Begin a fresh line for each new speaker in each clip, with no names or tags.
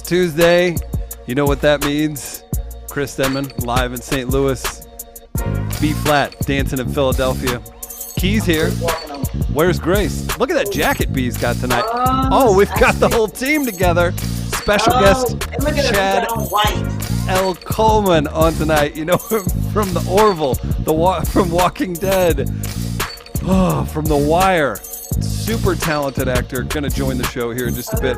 Tuesday. You know what that means. Chris Denman live in St. Louis. B-Phlat dancing in Philadelphia. Key's here. Where's Grace? Look at that jacket B's got tonight. Oh, we've got the whole team together. Special guest Chad L. Coleman on tonight. You know him from the Orville, from Walking Dead, from The Wire. Super talented actor. Going to join the show here in just a bit.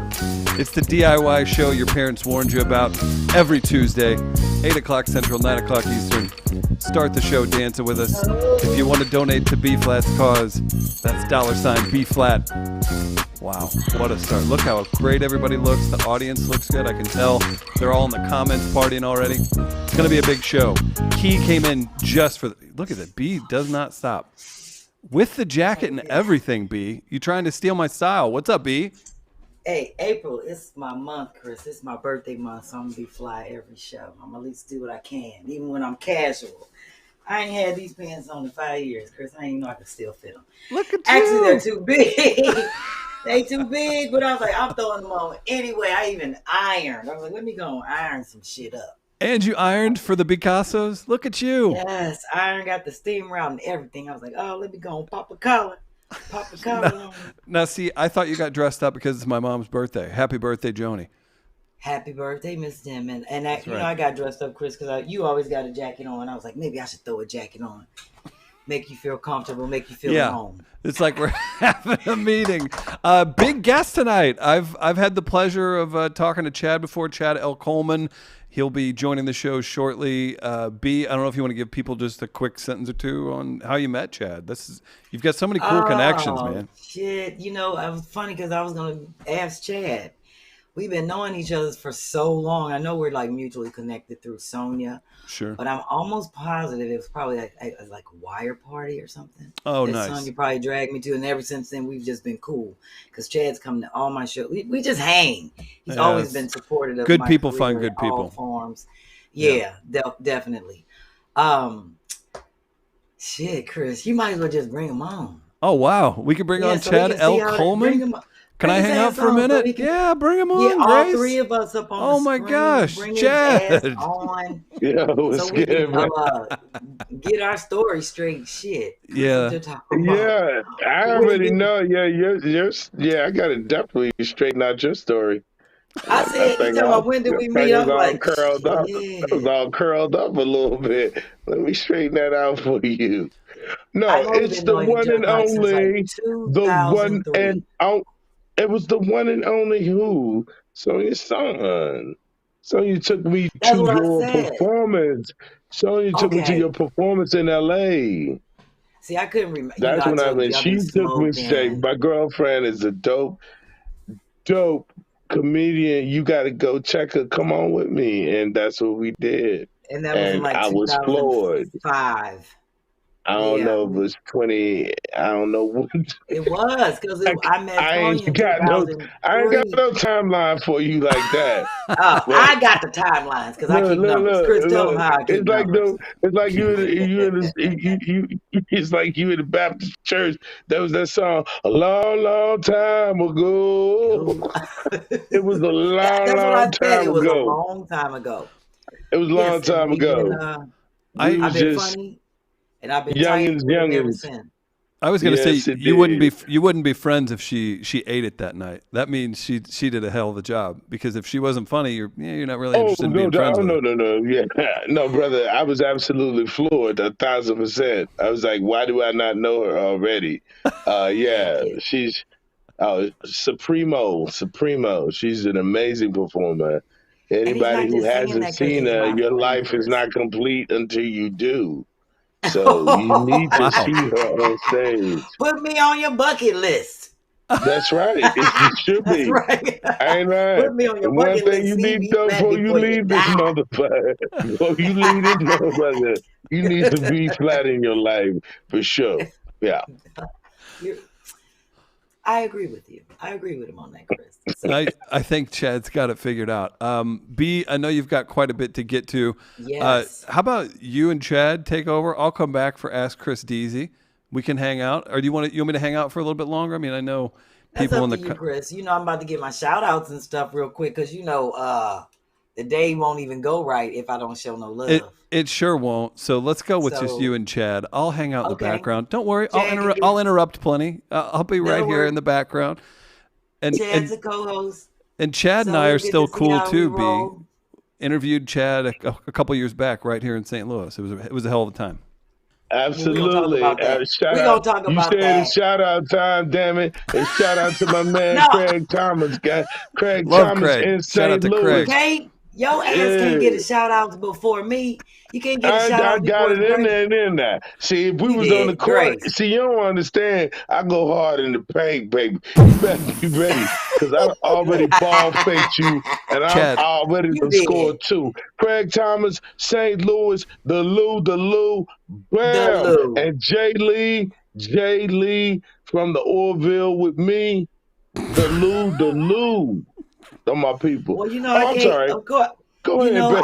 It's the DIY show your parents warned you about every Tuesday, 8 o'clock Central, 9 o'clock Eastern. Start the show dancing with us. If you want to donate to B-Phlat's cause, that's $B-Phlat. Wow, what a start. Look how great everybody looks. The audience looks good. I can tell they're all in the comments partying already. It's going to be a big show. Key came in just for look at it. B does not stop. With the jacket and everything, B. You trying to steal my style. What's up, B?
Hey, April, it's my month, Chris. It's my birthday month, so I'm going to be fly every show. I'm going to at least do what I can, even when I'm casual. I ain't had these pants on in 5 years, Chris. I didn't know I could still fit them.
Look at
Actually,
you.
they're too big. They too big, but I was like, I'm throwing them on. Anyway, I even ironed. I was like, let me go and iron some shit up.
And you ironed for the Picassos? Look at you.
Yes, iron got the steamer out and everything. I was like, oh, let me go and pop a collar. Pop a collar on.
Now, see, I thought you got dressed up because it's my mom's birthday. Happy birthday, Joni.
Happy birthday, Miss Tim. And
That's
you
right.
know, I got dressed up, Chris, because you always got a jacket on. I was like, maybe I should throw a jacket on. Make you feel comfortable, make you feel at home.
It's like we're having a meeting. Big guest tonight. I've had the pleasure of talking to Chad before, Chad L. Coleman. He'll be joining the show shortly. B, I don't know if you want to give people just a quick sentence or two on how you met Chad. You've got so many cool connections, man.
Shit, you know, it was funny because I was going to ask Chad. We've been knowing each other for so long. I know we're like mutually connected through Sonia.
Sure.
But I'm almost positive it was probably like a wire party or something.
Oh,
that
nice.
Sonia probably dragged me to. And ever since then, we've just been cool. Because Chad's come to all my shows. We just hang. He's always been supportive of
good
my
people
career
find good
in all
people.
forms. Definitely. Shit, Chris, you might as well just bring him on.
Oh, wow. We could bring on
so
Chad
we can see
L.
how-
Coleman? Can I hang out for a minute? Yeah, bring him on,
Yeah, all
Grace.
three of us up on
Oh
the
my
screen,
gosh,
bring his
Chad.
ass on.
Yeah, what's
So we
good,
can
man?
get our story straight. Shit.
Yeah.
Yeah, I already know. Yeah, yeah, I gotta definitely straighten out your story.
I said, you talking about when did we meet?
I
I'm
was all
like,
curled up.
shit.
I was all curled up a little bit. Let me straighten that out for you. No,
I've only
it's
been
the
knowing each
one
other
and
like since, like,
only, the one
2003.
and it was the one and only who? Sonia's son. Sonia took me
That's
to
what I
your
said.
performance. Sonia took me to
Okay.
your performance in LA.
See, I couldn't remember.
That's when I
told
mean,
you I've
she
been
took me
smoking.
straight. My girlfriend is a dope comedian. You got to go check her. Come on with me. And that's what we did.
And that was in
And
like
I was floored.
2005.
I don't
Yeah.
know if it was 20. I don't know what.
It was because I met
I
Sonya
ain't
in
got
2003.
no timeline for you like that.
Oh, I got the timelines because I keep numbers. Chris, tell them how I keep
It's like
numbers.
it's like it's like you in the Baptist church. There was that song a long time ago. It was a
That's what I
long
said.
time
It was a
ago.
long time ago.
It was a long
Yes, and
time
we've
ago.
been,
We
I've
was
been
just
funny, and I've been tight
youngins,
with him ever
youngins.
since.
I was going to
Yes,
say
it
you
did.
wouldn't be friends if she ate it that night. That means she did a hell of a job, because if she wasn't funny, you're not really
Oh
interested in
no,
being friends with her.
no, yeah, no, brother. I was absolutely floored, 1,000%. I was like, why do I not know her already? Yeah, she's supremo. She's an amazing performer. Anybody
not
who
just saying
hasn't
that 'cause
seen
he's
her,
my
your
friend,
life is
Chris.
not complete until you do. So you need to
Wow.
see her on stage.
Put me on your bucket list.
That's right. It should
That's
be.
right.
I ain't right.
Put me on your
And one
bucket
thing
list.
you
See
need
me
though
flat
before you
before you
leave this
die.
motherfucker, before you leave this motherfucker, you need to be flat in your life for sure. Yeah.
I agree with you. I agree with him on that, Chris. So,
I think Chad's got it figured out. B, I know you've got quite a bit to get to.
yes.
How about you and Chad take over? I'll come back for Ask Chris Deasy. We can hang out. Or do you want me to hang out for a little bit longer? I mean, I know
That's up to you, Chris. You know, I'm about to get my shout outs and stuff real quick because, you know, the day won't even go right if I don't show no love.
It sure won't. So let's go with just you and Chad. I'll hang out in the background. Don't worry. I'll interrupt plenty. I'll be right here in the background. And
Chad's a co-host.
And Chad and I are still cool too. Interviewed Chad a couple years back right here in St. Louis. It was a hell of a time.
Absolutely.
We're gonna talk about
you said
that.
It's shout out time, damn it. And shout out to my man Craig Thomas, guy. Craig Thomas
Craig.
in
Shout out
St.
to
Louis.
Craig.
Your ass can't get a shout out before me. You can't get a shout out before
I got it in there and in there. See, if we was on the court, see, you don't understand. I go hard in the paint, baby. You better be ready because I already ball faked you and I'm already scored two. Craig Thomas, St. Louis, the Lou, bam. And Jay Lee from the Orville with me. The Lou. They're my people.
Well, you know, I can't. Of course,
go ahead.
You know,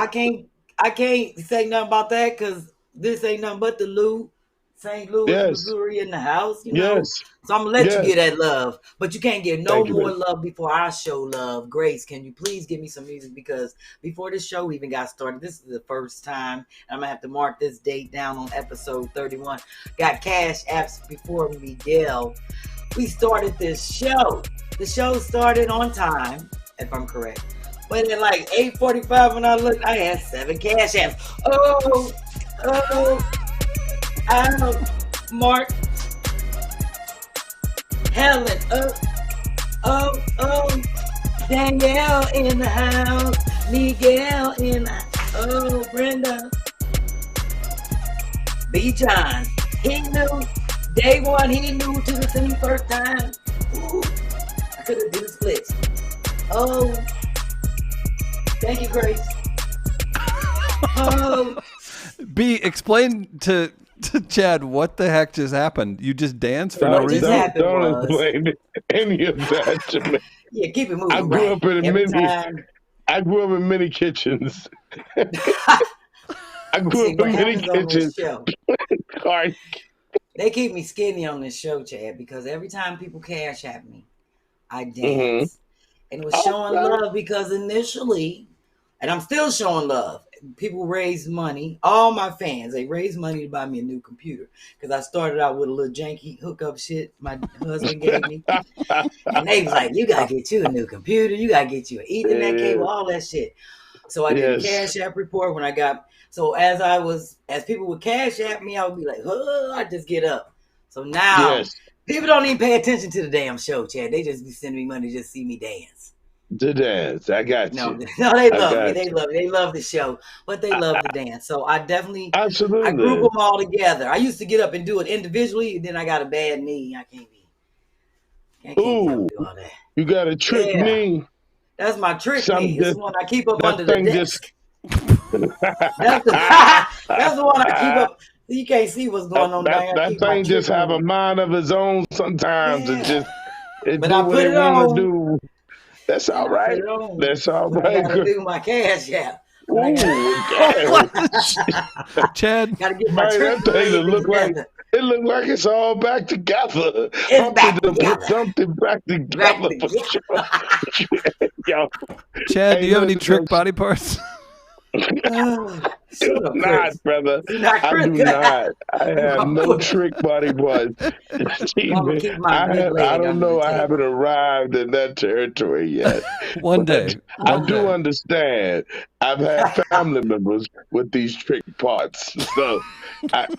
I can't say nothing about that because this ain't nothing but the St. Louis, Missouri in the house. You know, so I'm gonna let you get that love, but you can't get no more love before I show love. Grace, can you please give me some music because before this show even got started, this is the first time, and I'm gonna have to mark this date down on episode 31. Got Cash Apps before Miguel. We started this show. The show started on time, if I'm correct. But at like 8:45 when I looked, I had 7 Cash Apps. Mark, Helen, Danielle in the house, Miguel in the house, Brenda, B. John, he knew, day one, he knew to the scene first time. Ooh, I could have did the splits. Thank you, Grace.
B, explain to Chad what the heck just happened. You just danced for no reason?
Don't explain any of that to me.
Yeah, keep it moving.
I grew up in many kitchens. I grew up in many kitchens. Sorry.
They keep me skinny on this show, Chad, because every time people cash at me, I dance. And it was showing love because initially, and I'm still showing love, people raised money. All my fans, they raised money to buy me a new computer because I started out with a little janky hookup shit my husband gave me. And they was like, you got to get you a new computer. You got to get you an Ethernet cable, all that shit. So I did a Cash App report when I got... So as people would Cash App me, I would be like, I just get up. So now people don't even pay attention to the damn show, Chad. They just be sending me money to just see me dance.
To dance. I got you.
No, they love me. They love me. They love the show, but they love the dance. So I definitely, I group them all together. I used to get up and do it individually, and then I got a bad knee. I can't do all that.
You got a trick knee.
That's my trick knee. It's the one I keep up under the desk. That's the one I keep up. You can't see what's going on.
That thing just have a mind of its own sometimes. It
but
do
I
what
put
it
on.
want to do. That's all right. That's all right.
I gotta do my Cash App.
Chad,
gotta get my
that thing look like it's all back together.
It's back together.
Something back together. Yo.
Chad, do you have any trick body parts?
Do not, brother. I do not. I have no trick body parts. I don't know. I haven't arrived in that territory yet.
One day.
I do understand. I've had family members with these trick parts. So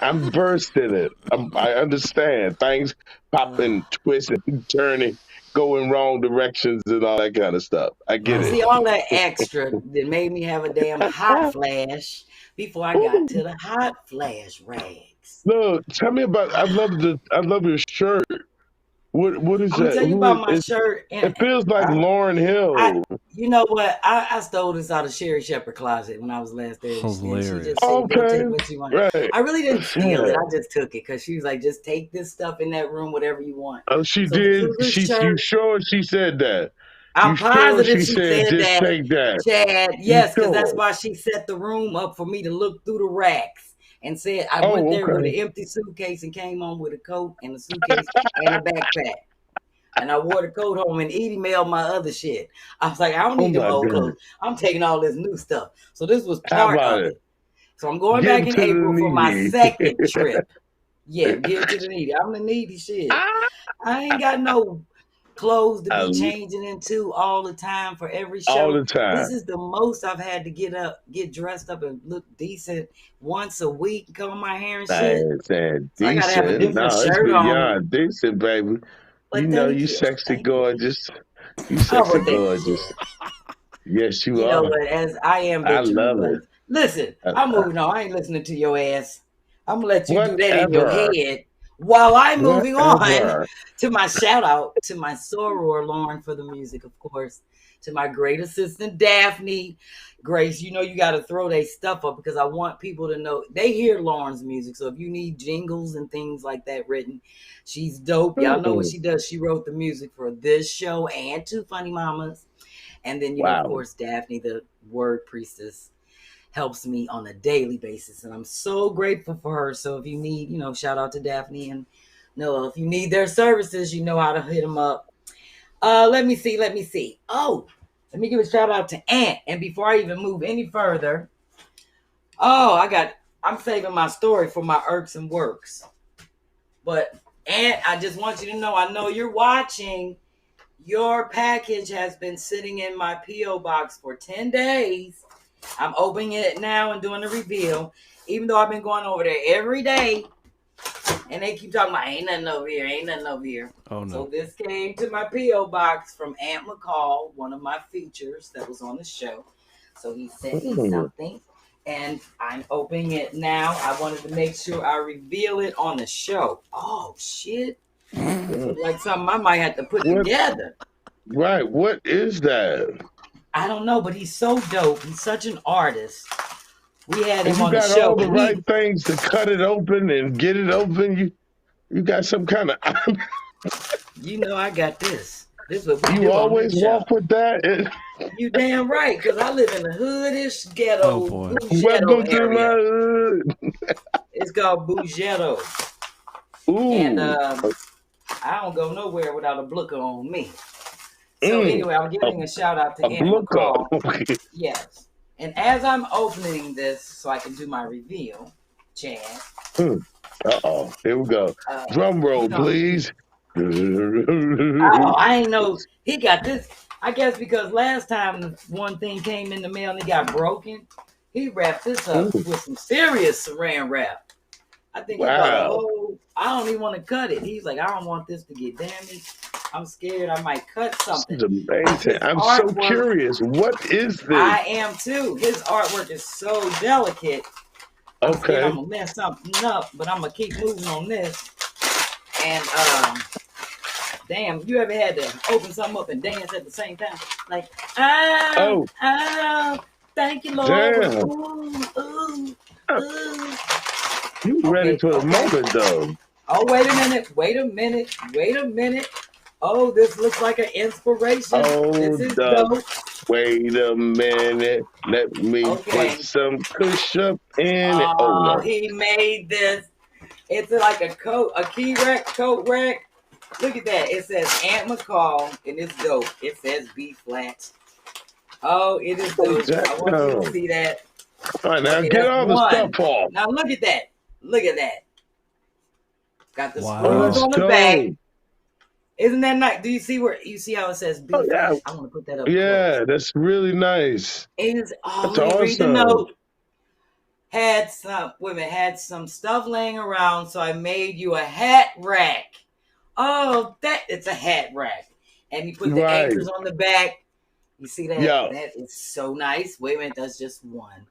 I'm versed in it. I understand. Things popping, twisting, turning, going wrong directions and all that kind of stuff. I get it.
See, all that extra that made me have a damn hot flash before I got to the hot flash rags.
Look, tell me about. I love your shirt. What is that?
I'm tell you about my shirt.
It feels like Lauryn Hill.
You know what? I stole this out of Sherri Shepherd closet when I was last there.
Hilarious.
She just said, go take what you want. Right. I really didn't steal it. I just took it because she was like, just take this stuff in that room, whatever you want.
Oh, she did. You sure she said that?
I'm positive she said
that. Take that.
Chad, yes, because that's why she set the room up for me to look through the racks. And said I went there with an empty suitcase and came home with a coat and a suitcase and a backpack. And I wore the coat home, and Edie mailed my other shit. I was like, I don't
Oh
need them
my
old
goodness.
clothes. I'm taking all this new stuff. So this was
How
part
about
of
it?
it. So I'm going back
Getting
in
to the
April for my
needy.
second trip. Yeah, get to the needy. I'm the needy shit. I ain't got no clothes to be changing into all the time for every
All
show.
the time.
This is the most I've had to get dressed up and look decent once a week and comb my hair and shit.
Saying
So I gotta have a
decent.
different
No, it's
shirt on.
beyond decent, baby. You
But
know
thank
you
you.
sexy
Thank you.
gorgeous. You
Oh,
sexy
well, thank
gorgeous.
you.
Yes, you
You know
are.
what? As I am
I
Benjamin
love it.
Button. Listen, I'm moving on. I ain't listening to your ass. I'm gonna let you do that in your
Whatever.
head while I'm moving on
Whatever.
to my shout out to my soror Lauren for the music, of course, to my great assistant Daphne. Grace, you know you got to throw their stuff up because I want people to know they hear Lauren's music. So if you need jingles and things like that written, she's dope. Y'all know what she does. She wrote the music for this show and Two Funny Mamas. And then, you know, of course, Daphne, the word priestess, helps me on a daily basis. And I'm so grateful for her. So if you need, you know, shout out to Daphne and Noah. If you need their services, you know how to hit them up. Let me see. Oh, let me give a shout out to Ant. And before I even move any further, I'm saving my story for my irksome works. But Ant, I just want you to know, I know you're watching. Your package has been sitting in my P.O. box for 10 days. I'm opening it now and doing the reveal. Even though I've been going over there every day. And they keep talking about, ain't nothing over here.
Oh, no.
So this came to my P.O. box from Aunt McCall, one of my features that was on the show. So he sent me something. And I'm opening it now. I wanted to make sure I reveal it on the show. Oh, shit. Like something I might have to put together.
Right. What is that?
I don't know, but he's so dope. He's such an artist. We had him
you
on the
got
show.
all the right things to cut it open and get it open. You got some kind of.
You know, I got this. This is what we
you
do
always
on this
walk
show.
with that.
You damn right, because I live in the hoodish ghetto,
Oh,
Welcome
area.
to my hood.
It's called Bougetto.
Ooh.
And I don't go nowhere without a blooker on me. So anyway, I'm giving a shout out to Aunt McCall. Yes. And as I'm opening this so I can do my reveal, Chad.
Uh-oh. Here we go. Drum roll, please.
Oh, I ain't know. He got this. I guess because last time one thing came in the mail and it got broken, he wrapped this up with some serious saran wrap. I think he bought a whole. I don't even want to cut it. He's like, I don't want this to get damaged. I'm scared I might cut something.
This is amazing. I'm so curious. What is this?
I am too. His artwork is so delicate. I'm scared I'm gonna mess something up, but I'm gonna keep moving on this. And damn, you ever had to open something up and dance at the same time? Like, thank you, Lord.
Damn.
Ooh.
You ready for the moment, though.
Oh, wait a minute. Oh, this looks like an inspiration. This is dope.
Wait a minute. Let me put some push up in it. Oh, no.
He made this. It's like a coat rack. Look at that. It says Aunt McCall, and it's dope. It says B-Phlat. Oh, it is dope. I want you to see that.
All right, now get all the stuff off.
Now look at that. Got the screws on the back. Isn't that nice? Do you see how it says B-Phlat?
Yeah.
I want to put that up.
Yeah,
close.
That's really nice.
That's
awesome.
Read the note. Had some stuff laying around, so I made you a hat rack. Oh, it's a hat rack. And you put the anchors on the back. You see that?
Yeah.
That is so nice. Wait a minute, that's just one.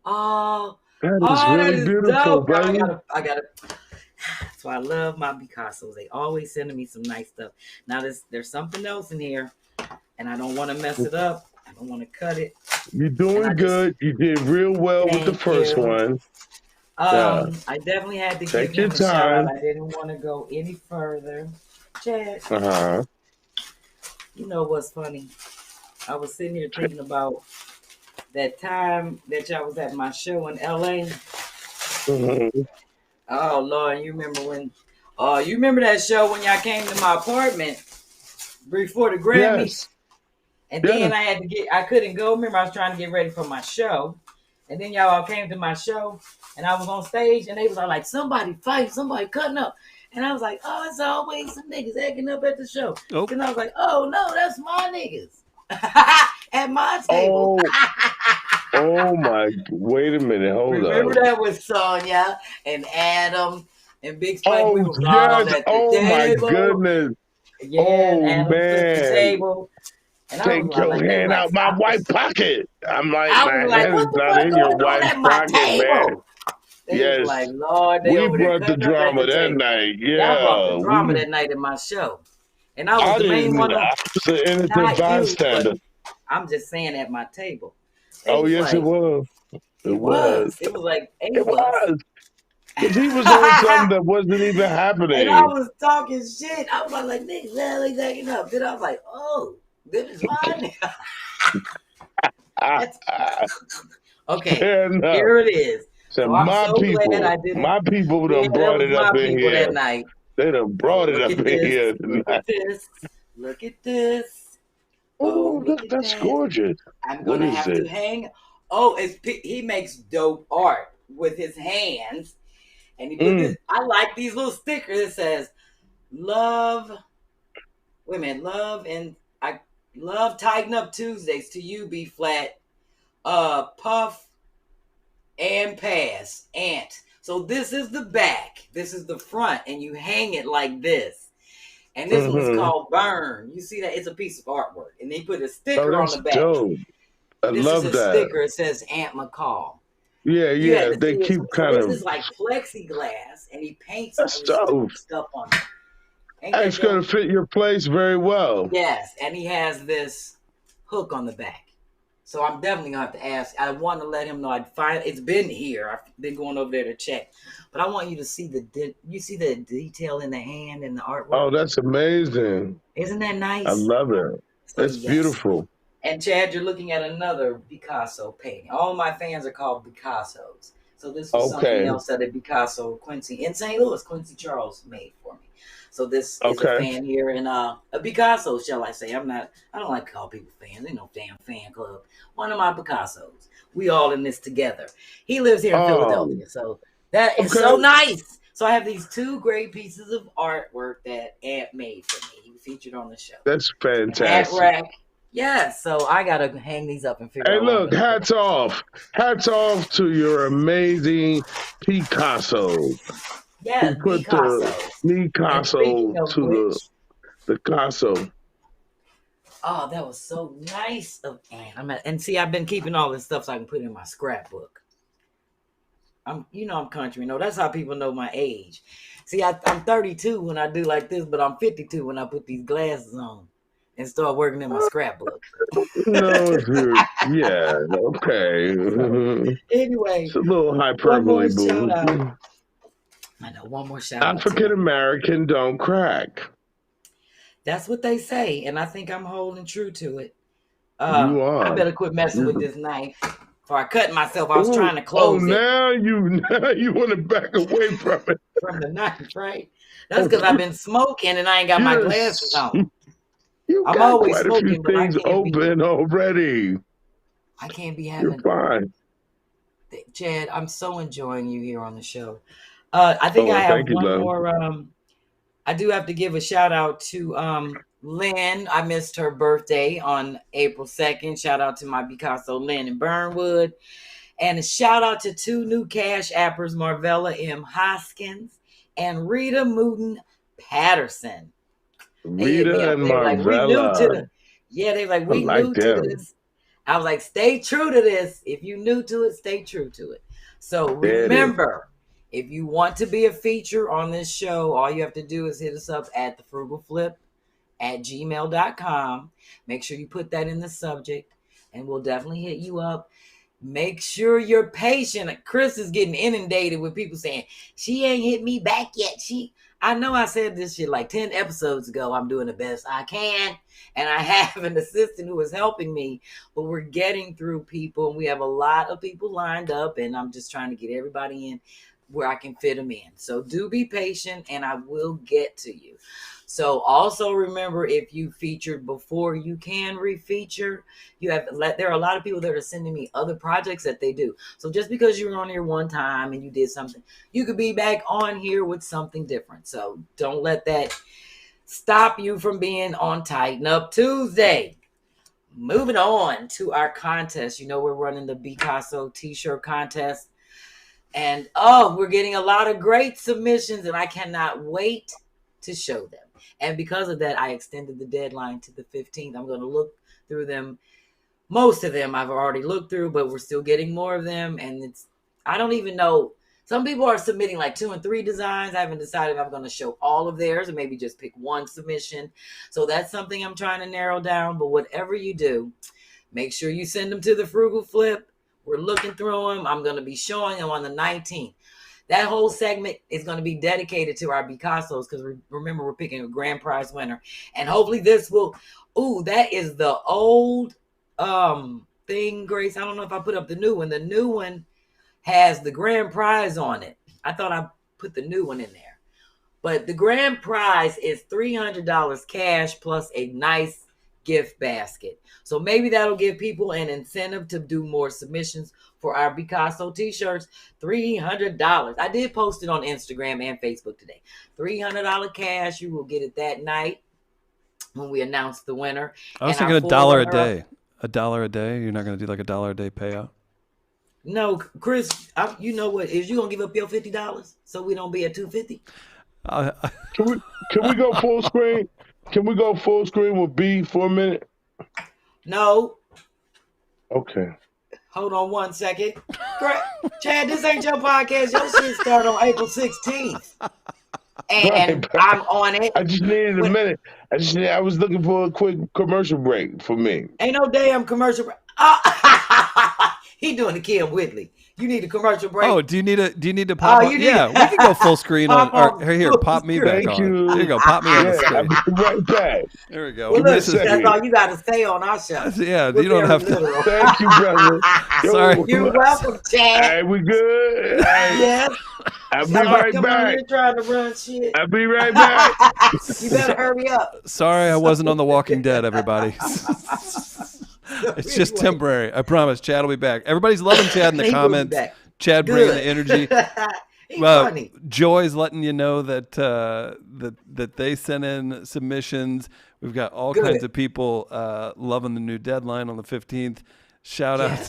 Oh,
that is beautiful,
dope.
baby.
I gotta. That's why I love my Picassos. They always sending me some nice stuff. Now there's something else in here, and I don't want to mess it up. I don't want to cut it.
You're doing good. You did real well with the first one.
I definitely had to give him a shout out. I didn't want to go any further. Chad. You know what's funny? I was sitting here thinking about that time that y'all was at my show in LA. Oh Lord, you remember when You remember that show when y'all came to my apartment before the Grammys?
Yes.
And then I couldn't go. Remember, I was trying to get ready for my show. And then y'all all came to my show, and I was on stage, and they was all like, somebody fight, somebody cutting up. And I was like, oh, it's always some niggas acting up at the show.
Oh.
And I was like, oh, no, that's my niggas. At my table.
Oh, my, wait a minute, hold up.
Remember that with Sonya and Adam and Big Spike?
Oh,
We was
yes.
all at the table.
My goodness.
Yeah, Adam took the table. And
take your hand out my white pocket. I'm like,
my hand
is not in your white pocket, man.
They was like, Lord,
we brought the drama that night. Yeah,
I brought the drama that night in my show, and I was the main one.
I was an innocent bystander.
I'm just saying at my table.
Oh yes, it was. It was.
It was like
it was. Because he was on something that wasn't even happening.
And I was talking shit. I was like, niggas, they acting up. Then I was like, oh. This is mine. Okay, here it is.
So my people done brought it up in here
that night.
They done brought it up in here tonight.
Look at this.
Oh, look, that's gorgeous.
I'm gonna have to hang. He makes dope art with his hands, and he put this. I like these little stickers that says "Love." Wait a minute, Love Tighten Up Tuesdays to you, B-Phlat, Puff, and Pass, Ant. So this is the back. This is the front, and you hang it like this. And this one's called Burn. You see that? It's a piece of artwork. And they put a sticker on the back.
Dope. I love that.
This is a sticker. It says Aunt McCall.
Yeah. They keep kind of...
This is like plexiglass, and he paints stuff on it.
It's going to fit your place very well.
Yes, and he has this hook on the back. So I'm definitely going to have to ask. I want to let him know. It's been here. I've been going over there to check. But I want you to see the detail in the hand and the artwork.
Oh, that's amazing.
Isn't that nice?
I love it. It's beautiful.
And Chad, you're looking at another Picasso painting. All my fans are called Picassos. So this was something else that a Picasso, Quincy, in St. Louis, Quincy Charles made for me. So this is a fan here in a Picasso, shall I say. I don't like to call people fans. Ain't no damn fan club. One of my Picassos. We all in this together. He lives here in Philadelphia. So that is so nice. So I have these two great pieces of artwork that Ant made for me. He featured on the show.
That's fantastic.
Hat rack. Yeah, so I got to hang these up and figure out.
Hey, look, hats off. Hats off to your amazing Picasso.
Yeah,
who put the Picasso to the Picasso.
Oh, that was so nice of Anne. And see, I've been keeping all this stuff so I can put it in my scrapbook. I'm country. That's how people know my age. See, I'm 32 when I do like this, but I'm 52 when I put these glasses on and start working in my scrapbook.
Yeah, okay.
Anyway,
it's a little hyperbole, boo.
I know, one more shout out.
African American don't crack.
That's what they say, and I think I'm holding true to it.
You are.
I better quit messing with this knife. Before I cut myself, I was trying to close it.
Now you want to back away from it.
From the knife, right? That's because I've been smoking and I ain't got my glasses on.
I'm always quite smoking, a few things open already.
I can't be having.
You're fine.
Chad, I'm so enjoying you here on the show. I think I have one more. I do have to give a shout out to Lynn. I missed her birthday on April 2nd. Shout out to my Picasso Lynn in Burnwood. And a shout out to two new Cash Appers, Marvella M. Hoskins and Rita Mooten Patterson.
Rita and Marvella.
They like, we new to this. I was like, stay true to this. If you new to it, stay true to it. So remember, if you want to be a feature on this show, all you have to do is hit us up at thefrugalflip@gmail.com. Make sure you put that in the subject, and we'll definitely hit you up. Make sure you're patient. Chris is getting inundated with people saying, she ain't hit me back yet. I know I said this shit like 10 episodes ago. I'm doing the best I can. And I have an assistant who is helping me. But we're getting through people. And we have a lot of people lined up. And I'm just trying to get everybody in. where I can fit them in. So do be patient and I will get to you. So also remember, if you featured before, you can refeature. There are a lot of people that are sending me other projects that they do. So just because you were on here one time and you did something, you could be back on here with something different. So don't let that stop you from being on Tighten Up Tuesday. Moving on to our contest. You know, we're running the Picasso t-shirt contest. And we're getting a lot of great submissions and I cannot wait to show them. And because of that, I extended the deadline to the 15th. I'm going to look through them. Most of them I've already looked through, but we're still getting more of them. And I don't even know. Some people are submitting like 2 and 3 designs. I haven't decided if I'm going to show all of theirs or maybe just pick one submission. So that's something I'm trying to narrow down. But whatever you do, make sure you send them to the Frugal Flip. We're looking through them. I'm going to be showing them on the 19th. That whole segment is going to be dedicated to our Picassos because remember, we're picking a grand prize winner. And hopefully this will... Ooh, that is the old thing, Grace. I don't know if I put up the new one. The new one has the grand prize on it. I thought I put the new one in there. But the grand prize is $300 cash plus a nice gift basket. So maybe that'll give people an incentive to do more submissions for our Picasso t-shirts. $300. I did post it on Instagram and Facebook today. $300 cash. You will get it that night when we announce the winner.
I was thinking $1 a day. $1 a day? You're not going to do like $1 a day payout?
No, Chris, you know what? Is you going to give up your $50 so we don't be at $250?
Can we go full screen? Can we go full screen with B for a minute?
No.
Okay.
Hold on one second. Chad, this ain't your podcast. Your shit started on April 16th. And right, I'm on it.
I just needed a minute. I was looking for a quick commercial break for me.
Ain't no damn commercial break. He doing the Kym Whitley. You need a commercial break.
Oh, do you need to pop? Yeah, we can go full screen on. Here, pop me back on. There you go, pop me on the screen.
I'll be right back.
There we go.
Well, look, that's all you got to say on our show.
Yeah, you don't have to.
Thank you, brother.
Sorry.
You're welcome, Chad.
Hey, we good?
Yes.
I'll be right back.
You're trying to run shit.
I'll be right back.
You better hurry up.
Sorry, I wasn't on The Walking Dead, everybody. It's just temporary. I promise. Chad will be back. Everybody's loving Chad in the comments. Chad bringing the energy.
Funny.
Joy's letting you know that that they sent in submissions. We've got all kinds of people loving the new deadline on the 15th. Shout out.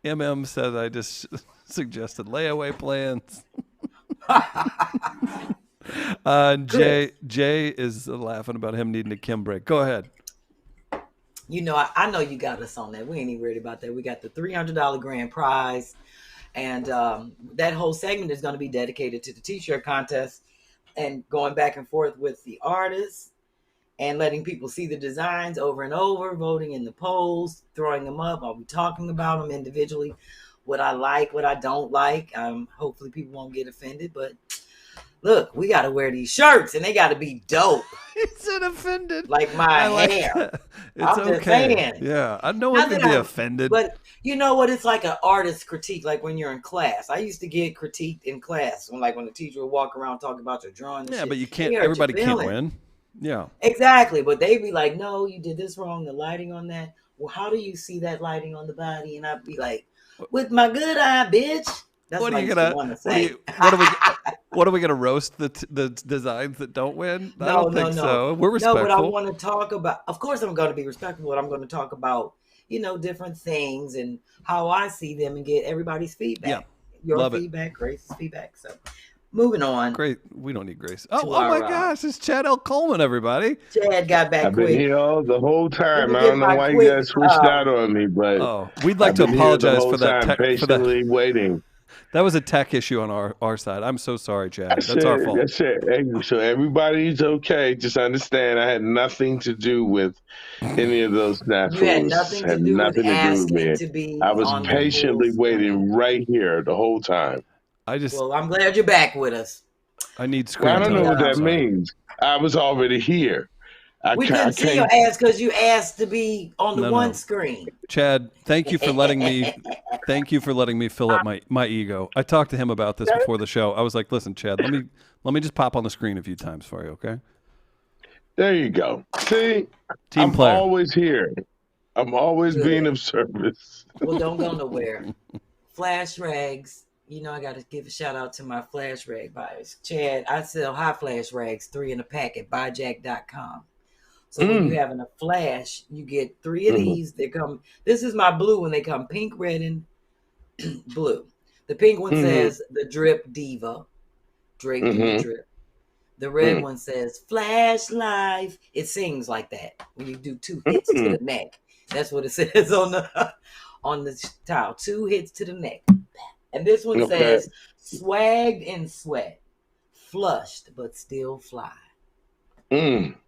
MM says I just suggested layaway plans. Jay is laughing about him needing a Kym break. Go ahead.
You know, I know you got us on that. We ain't even worried about that. We got the $300 grand prize. And that whole segment is going to be dedicated to the t-shirt contest and going back and forth with the artists and letting people see the designs over and over, voting in the polls, throwing them up. I'll be talking about them individually, what I like, what I don't like. Hopefully people won't get offended, but look, we got to wear these shirts and they got to be dope.
He said offended.
Like my hair.
It's okay. Yeah, I know one can be offended.
But you know what? It's like an artist critique, like when you're in class. I used to get critiqued in class when the teacher would walk around talking about your drawing.
Yeah, but you can't. Everybody can't win. Yeah.
Exactly, but they'd be like, "No, you did this wrong. The lighting on that. Well, how do you see that lighting on the body?" And I'd be like, "With my good eye, bitch." That's what are you gonna say.
What are we gonna roast the designs that don't win? I don't think so. We're respectful.
No, but I want to talk about. Of course, I'm going to be respectful. But I'm going to talk about different things and how I see them and get everybody's feedback.
Yeah,
your feedback, Grace's feedback. So, moving on.
Great. We don't need Grace. Oh my gosh, it's Chad L. Coleman, everybody.
Chad got back quick.
I've been here the whole time. I don't know why you guys switched out on me, but
we'd like to apologize for that.
Patiently waiting.
That was a tech issue on our side. I'm so sorry, Chad. That's our fault.
That's it. So everybody's okay. Just understand I had nothing to do with any of those snafus.
You had nothing to do with asking to be.
I was patiently waiting right here the whole time.
Well, I'm glad you're back with us.
I need screen
time. I don't know what that
means.
I was already here.
We couldn't see your ass because you asked to be on the one screen.
Chad, thank you for letting me fill up my ego. I talked to him about this before the show. I was like, listen, Chad, let me just pop on the screen a few times for you, okay?
There you go. See,
Team
I'm
player.
always here. I'm always being of service.
Well, don't go nowhere. Flash rags. You know, I got to give a shout out to my flash rag buyers. Chad, I sell hot flash rags, 3 in a pack at buyjack.com. So when you're having a flash, you get 3 of these. They come. This is my blue one. They come pink, red, and blue. The pink one says the Drip Diva, draped in the drip. The red one says Flash Life. It sings like that when you do 2 hits to the neck. That's what it says on the towel. 2 hits to the neck. And this one says swagged in sweat, flushed but still fly.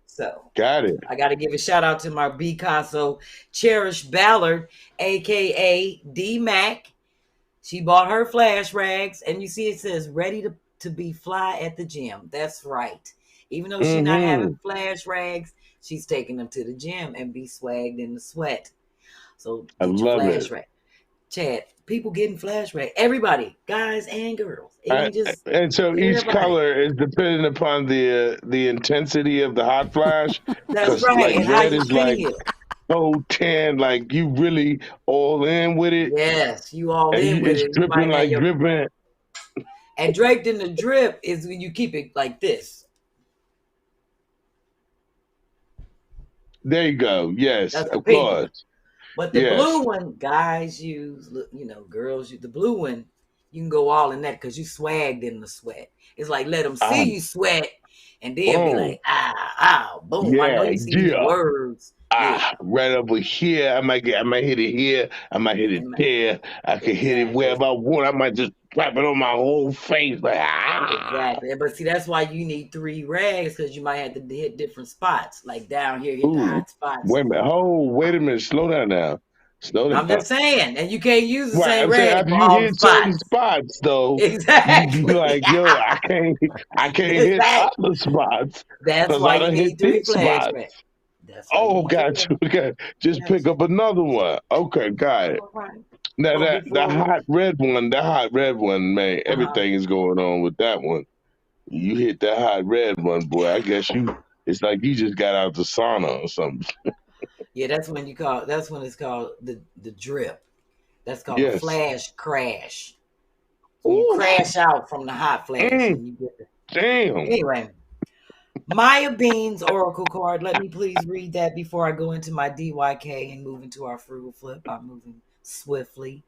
So
got it.
I got to give a shout out to my Picasso Cherish Ballard, aka D Mac. She bought her flash rags, and you see it says ready to be fly at the gym. That's right. Even though she's not having flash rags, she's taking them to the gym and be swagged in the sweat. So
I love it.
Rag. Chad, people getting flash rag. Everybody, guys and girls.
And so each color is dependent upon the intensity of the hot flash.
That's right.
Like red is like so tan, like you really all in with it.
Yes, you all in with it.
It's dripping like dripping.
And draped in the drip is when you keep it like this.
There you go. Yes, of course.
But the blue one, guys use, girls use. The blue one, you can go all in that because you swagged in the sweat. It's like, let them see you sweat and then be like, boom.
Yeah,
I know you see these words.
Right over here. I might hit it here. I might hit it there. I can hit it wherever I want. I might just slap it on my whole face. Like,
Exactly. But see, that's why you need 3 rags because you might have to hit different spots. Like down here, hit the hot spots.
Wait a minute. Slow down now.
I'm just saying. And you can't use the same rag
after
for
you
all
hit
the spots.
certain spots, though.
Exactly.
You be like, yo, I can't hit other spots.
That's why you need 3 flash rags.
Got you. Okay. Just pick up another one. Okay, got it. Now the hot red one, man, everything is going on with that one. You hit that hot red one, boy. I guess it's like you just got out the sauna or something.
Yeah, that's when it's called the drip. That's called the flash crash. So you crash out from the hot flash and you get the
damn.
Anyway. Maya Bean's Oracle card. Let me please read that before I go into my DYK and move into our frugal flip. I'm moving swiftly,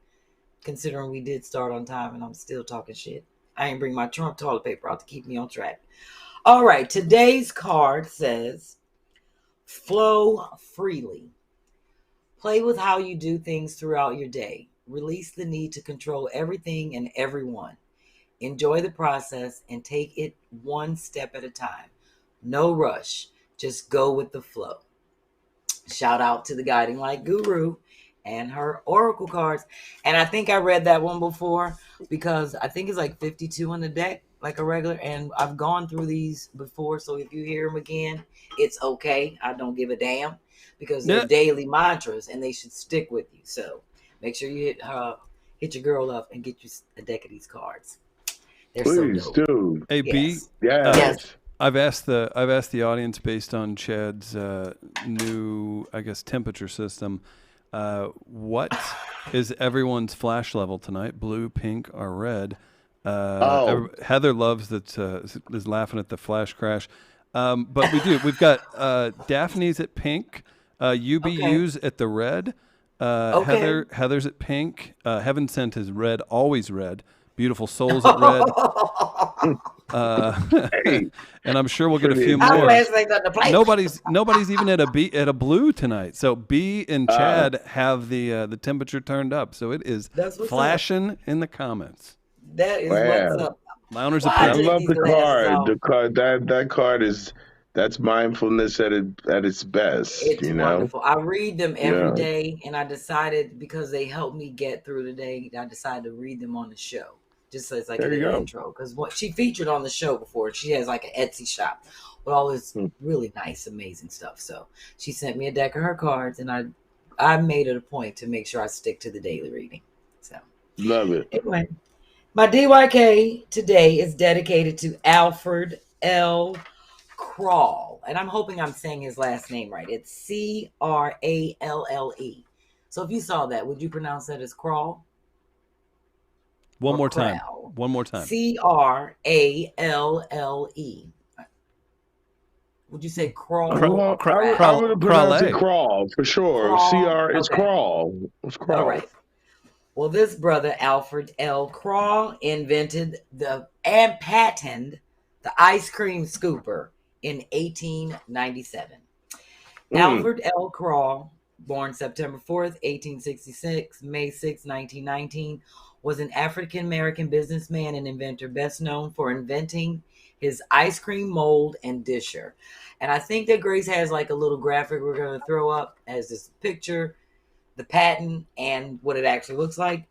considering we did start on time and I'm still talking shit. I ain't bring my Trump toilet paper out to keep me on track. All right, today's card says, flow freely. Play with how you do things throughout your day. Release the need to control everything and everyone. Enjoy the process and take it one step at a time. No rush. Just go with the flow. Shout out to the Guiding Light Guru and her Oracle cards. And I think I read that one before because I think it's like 52 on the deck, like a regular. And I've gone through these before. So if you hear them again, it's okay. I don't give a damn because they're daily mantras and they should stick with you. So make sure you hit your girl up and get you a deck of these cards. They're
Please
so dope.
do.
Hey, B.
Yes.
I've asked the audience based on Chad's new, I guess, temperature system. What is everyone's flash level tonight? Blue, pink, or red? Heather loves that. Is laughing at the flash crash. But we've got Daphne's at pink, UBU's at the red. Heather's at pink. Heaven Sent is red, always red. Beautiful Souls at red. And I'm sure we'll get a few more. Nobody's even at a blue tonight. So B and Chad have the temperature turned up. So it is flashing in the comments.
That is what's up.
Louners
I love the card. The card that card is that's mindfulness at its best.
It's wonderful. I read them every day, and I decided because they help me get through the day, I decided to read them on the show. Just so it's like an intro. Because what she featured on the show before, she has like an Etsy shop with all this really nice, amazing stuff. So she sent me a deck of her cards, and I made it a point to make sure I stick to the daily reading. So
love it.
Anyway, my DYK today is dedicated to Alfred L. Crawl, and I'm hoping I'm saying his last name right. It's Cralle. So if you saw that, would you pronounce that as Crawl?
One more time. Cralle.
Would you say Crawl?
I would have pronounced it Crawl for sure. CR is Crawl. It's Crawl.
All right. Well, this brother, Alfred L. Crawl, invented and patented the ice cream scooper in 1897. Alfred L. Crawl, born September 4th, 1866, May 6, 1919, was an African-American businessman and inventor best known for inventing his ice cream mold and disher. And I think that Grace has like a little graphic we're going to throw up as this picture, the patent, and what it actually looks like.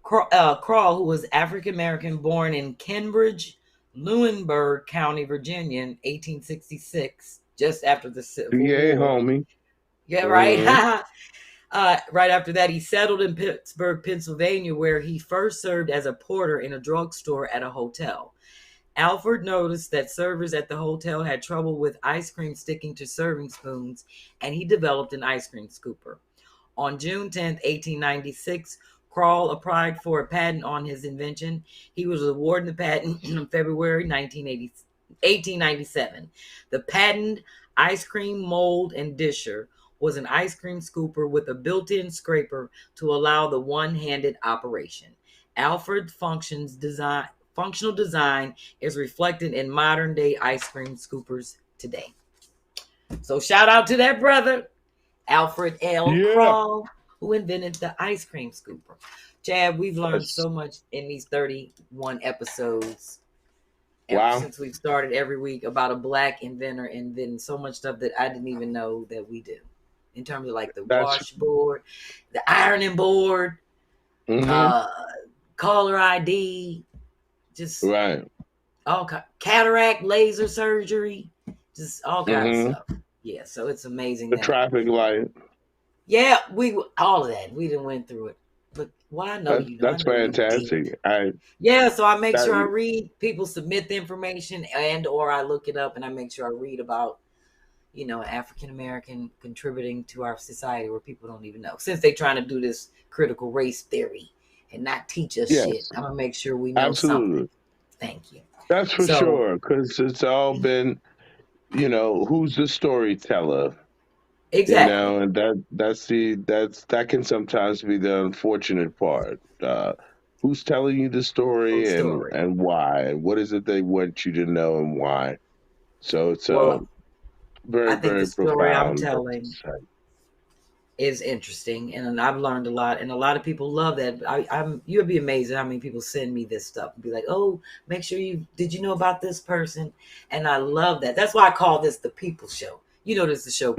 Crawl, who was African-American, born in Cambridge, Lunenburg County, Virginia in 1866, just after the Civil War.
Yeah, homie.
Yeah, right. Right after that, he settled in Pittsburgh, Pennsylvania, where he first served as a porter in a drugstore at a hotel. Alfred noticed that servers at the hotel had trouble with ice cream sticking to serving spoons, and he developed an ice cream scooper. On June 10th, 1896, Crawl applied for a patent on his invention. He was awarded the patent in February 1897. The patent ice cream mold and disher was an ice cream scooper with a built-in scraper to allow the one-handed operation. Alfred's functional design is reflected in modern-day ice cream scoopers today. So shout out to that brother, Alfred L. Crawl, who invented the ice cream scooper. Chad, we've learned so much in these 31 episodes. Ever since we've started every week about a black inventor and then so much stuff that I didn't even know that we do. In terms of like the washboard, the ironing board, caller ID, just all cataract laser surgery, just all kinds of stuff. Yeah, so it's amazing.
The traffic light.
Yeah, all of that. We didn't went through it. But I know you know.
That's fantastic.
So I make sure I read. People submit the information or I look it up and I make sure I read about, African American contributing to our society where people don't even know. Since they're trying to do this critical race theory and not teach us shit, I'm gonna make sure we know something. Thank you.
That's for sure, because it's all been, who's the storyteller?
Exactly.
And that can sometimes be the unfortunate part. Who's telling you the story and why? And what is it they want you to know and why? So it's very, very
the story
profound.
I'm telling is interesting, and I've learned a lot, and a lot of people love that. You'll be amazed at how many people send me this stuff and be like, "Oh, make sure did you know about this person?" And I love that. That's why I call this the People Show. This is the show.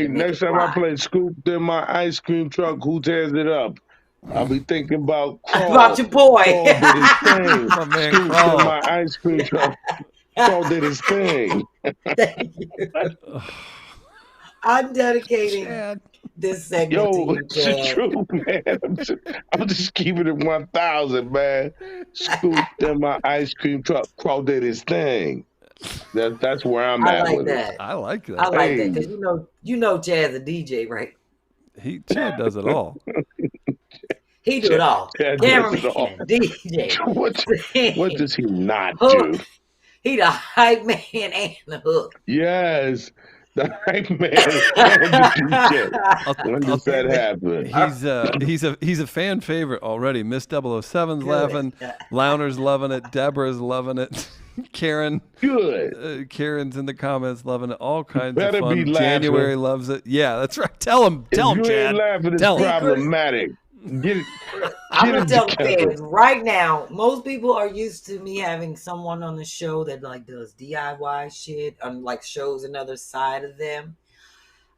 Next time I play Scooped in my ice cream truck, who tears it up? I'll be thinking about Crawl.
About your boy.
Crawl did his thing. Scooped in my ice cream truck. Crawl did his thing.
Thank you. I'm dedicating this segment to you,
it's true, man. I'm just keeping it 1,000, man. Scooped in my ice cream truck. Crawl did his thing. That's where I'm at with it.
I like that.
I like that because you know Chad's a DJ, right?
Chad does it all.
He do it all. Cameraman, DJ.
What does he not do?
He the hype man and the hook.
Yes. The hype man and the DJ. When does that happen?
He's a fan favorite already. Miss 007's laughing. Launer's loving it. Deborah's loving it. Karen.
Good.
Karen's in the comments loving it. All kinds
Better
of fun.
Be laughing.
January loves it. Yeah, that's right. Tell him, Chad.
If you ain't laughing, it's problematic.
I'm gonna tell the fans right now. Most people are used to me having someone on the show that does DIY shit on shows another side of them.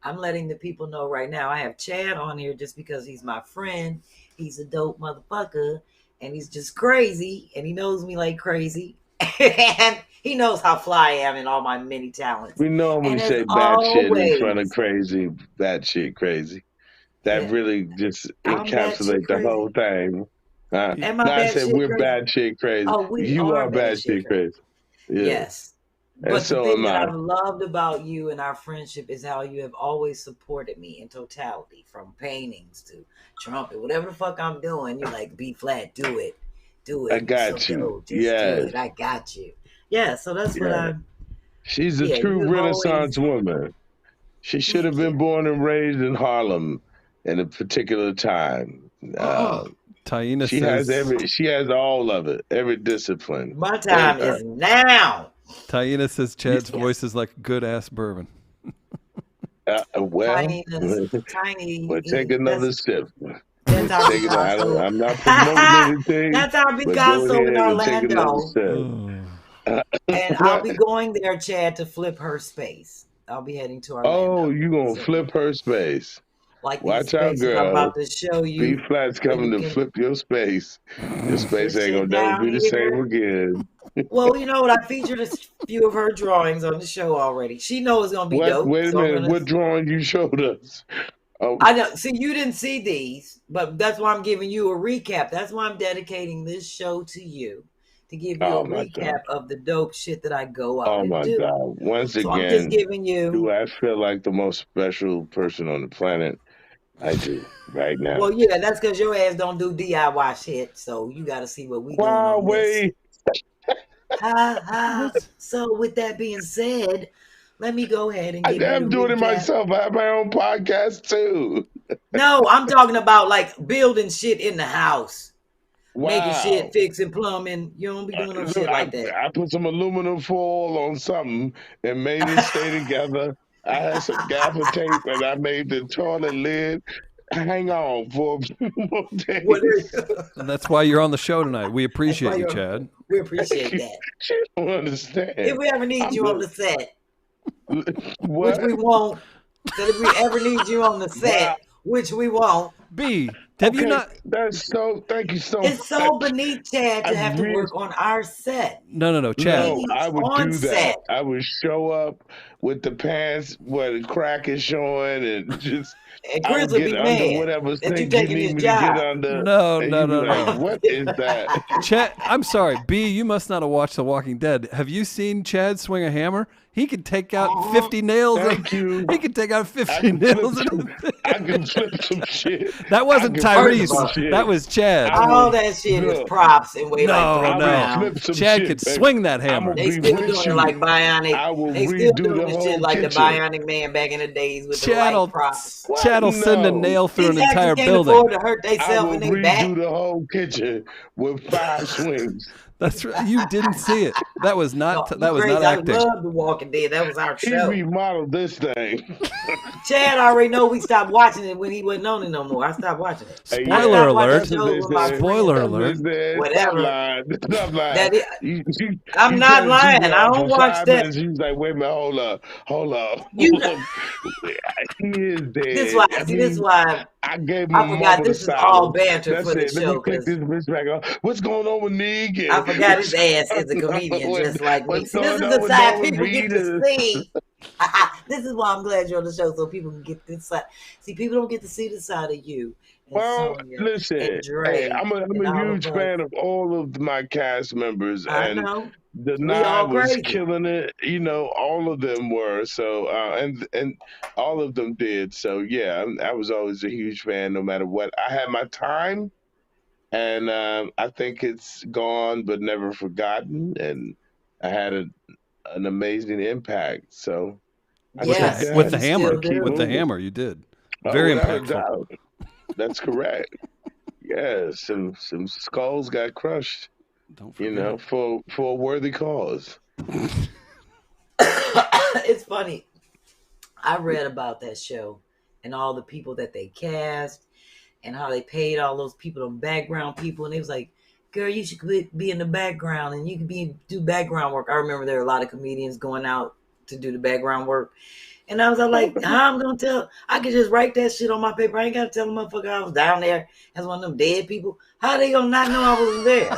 I'm letting the people know right now. I have Chad on here just because he's my friend. He's a dope motherfucker, and he's just crazy, and he knows me like crazy, and he knows how fly I am and all my many talents.
We normally
And
say
as
bad shit in
always,
front of crazy, bad shit crazy. That really just
I'm batshit
encapsulates the
crazy.
whole thing.
Am I
No, I
bad
said
shit
we're
crazy?
bad shit crazy.
Oh, we
You
are
are
bad
bad
shit
shit
crazy.
crazy. Yeah.
Yes.
And
But the
so
thing
am
that
I.
I've loved about you and our friendship is how you have always supported me in totality, from paintings to trumpet, whatever the fuck I'm doing. You're like, B-Flat, do it. Do
I
it. You so
got you.
dope. Just do
Yes.
it. I got you. Yeah, so that's what
Yeah. She's a true
you've
Renaissance
always,
woman. She should have
thank you.
been born and raised in Harlem in a particular time.
Taina
She has all of it, every discipline
My
in
time
her.
is now.
Taina says Chad's
Yes.
voice is like good ass bourbon.
Well,
Tiny.
we'll take another sip.
That's our Picasso.
I'm not promoting anything,
That's our
but go
Picasso in
ahead and take another
Orlando.
sip.
And I'll be going there, Chad, to flip her space. I'll be heading to Orlando.
Oh, you gonna flip her space?
Like these
Watch out,
spaces I'm
girl.
about to show you.
B-Flat's
Where
coming
you
to
can
flip your space. Your space
this
ain't
shit
gonna never
down
be the same
here.
again.
Well, you know what? I featured a few of her drawings on the show already. She knows it's gonna be dope.
Wait a
So
minute. What drawing you showed us? Oh,
I know. See, you didn't see these, but that's why I'm giving you a recap. That's why I'm dedicating this show to you, to give you a
my God.
recap of the dope shit that I go out
Oh
and
my
do.
God. Once
So I'm just
again,
giving you.
do I feel like the most special person on the planet? I do right now.
Well, yeah, that's because your ass don't do DIY shit. So you got to see what we doing on this. Ha ha. So with that being said, let me go ahead and give you
I'm
the
doing it
recap.
myself. I have my own podcast too.
No, I'm talking about like building shit in the house.
Wow.
Making shit, fixing plumbing. You don't be doing no shit like that.
I put some aluminum foil on something and made it stay together. I had some gaffer tape and I made the toilet lid hang on for a few more days.
And that's why you're on the show tonight. We appreciate you, Chad.
We appreciate that.
You don't understand.
If we ever need you on the set,
what?
which we won't, that if we ever need you on the set, which we won't.
B, have you not?
That's so. Thank you so much.
It's so beneath Chad to have to work on our set.
No, Chad.
No, I would do that. I would show up with the pants where the crack is showing, and just
and
I would get under whatever thing you need me to get under.
No.
Like, what is that?
Chad, I'm sorry, B. You must not have watched The Walking Dead. Have you seen Chad swing a hammer? He could take out 50 nails.
Thank you.
He could take out 50 nails.
I can flip some shit.
That wasn't Tyrese. That was Chad.
All that shit is props and way like
no. Chad could swing that hammer.
They still doing it like Bionic. They still doing the shit like the Bionic Man back in the days with the white props.
Chad will send a nail through an entire
can't
building.
afford to hurt themselves in their back.
I will redo the whole kitchen with 5 swings.
That's right. You didn't see it. That was not. That was not acting.
I love The Walking Dead. That was our show.
He remodeled this thing.
Chad already know we stopped watching it when he wasn't on it no more. I stopped watching it.
Spoiler alert. Spoiler alert.
Whatever.
I'm
not lying. I don't watch that.
He's like, wait a minute, hold up. He is dead.
This is why
I gave him
I forgot this is all banter for the show.
Let me pick this bitch back up. What's going on with Negan?
I forgot his ass is a comedian just like me. See, this is the side people get to see. This is why I'm glad you're on the show, so people can get this side. See, people don't get to see the side of you.
Well, listen, hey, I'm a huge fan of all of my cast members.
I know.
The Nine was killing it, all of them were. So, and all of them did. So, yeah, I was always a huge fan no matter what. I had my time, and I think it's gone but never forgotten. And I had an amazing impact. So,
yes, with the hammer, you did. Very impactful.
That's correct. Yeah, some skulls got crushed.
Don't forget.
For a worthy cause.
It's funny. I read about that show and all the people that they cast and how they paid all those people, them background people, and it was like, girl, you should be in the background and you can do background work. I remember there were a lot of comedians going out to do the background work. And I was like, how I'm gonna tell? I could just write that shit on my paper. I ain't gotta tell the motherfucker I was down there as one of them dead people. How they gonna not know I was there?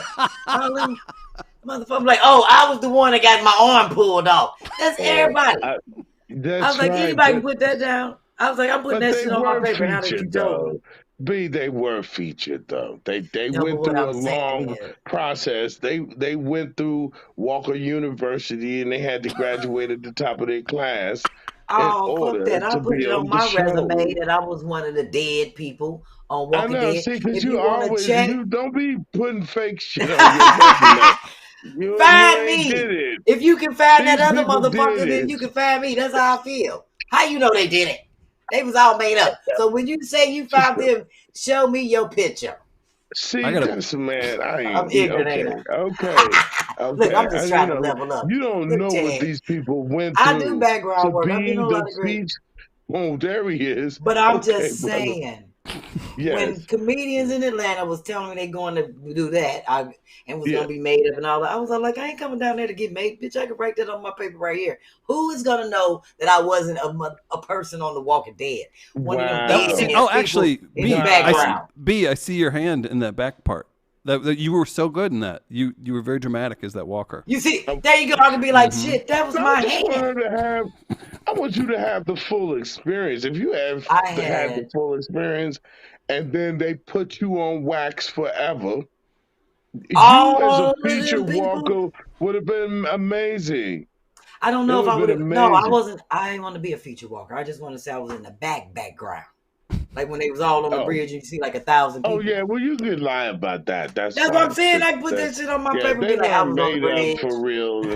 Motherfucker, like, oh, I was the one that got my arm pulled off. That's everybody. I was like, anybody can put that down. I was like, I'm putting that shit on my paper now that you told me.
B, they were featured though. They went through a long process. They went through Walker University and they had to graduate at the top of their class.
Oh, fuck that! I put it on my resume that I was one of the dead people on Walking Dead. I know,
see, because you always you don't be putting fake shit on your resume.
Find me. If you can find that other motherfucker, then you can find me. That's how I feel. How you know they did it? They was all made up. So when you say you found them, show me your picture.
See, that's man. I'm
ignorant.
Okay.
Look, I'm just trying to level up.
You don't know what these people went through.
I do background work. I've been on a lot of great.
Oh, there he is.
But I'm just saying. Yes. When comedians in Atlanta was telling me they're going to do that, and was going to be made up and all that, I was like, I ain't coming down there to get made, bitch. I can write that on my paper right here. Who is going to know that I wasn't a person on The Walking Dead? One of them
actually, B, I see your hand in that back part. That you were so good in that. You were very dramatic as that walker.
You see, there you go. I can be like, shit, that was my hand.
I want you to have the full experience. If you have had the full experience, and then they put you on wax forever, you as a feature walker would have been amazing.
I don't know if I would have. No, I wasn't. I didn't want to be a feature walker. I just want to say I was in the background. Like when they was all on the bridge, and you see like 1,000 people.
Oh yeah, well you could lie about that. That's
what I'm saying. I put that shit on my paper.
They
like,
weren't made up for real. They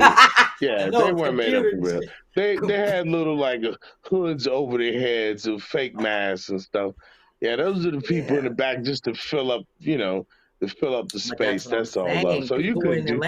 weren't made up for real. They had little like hoods over their heads of fake masks and stuff. Yeah, those are the people in the back just to fill up, to fill up the space. That's all. Love. So you can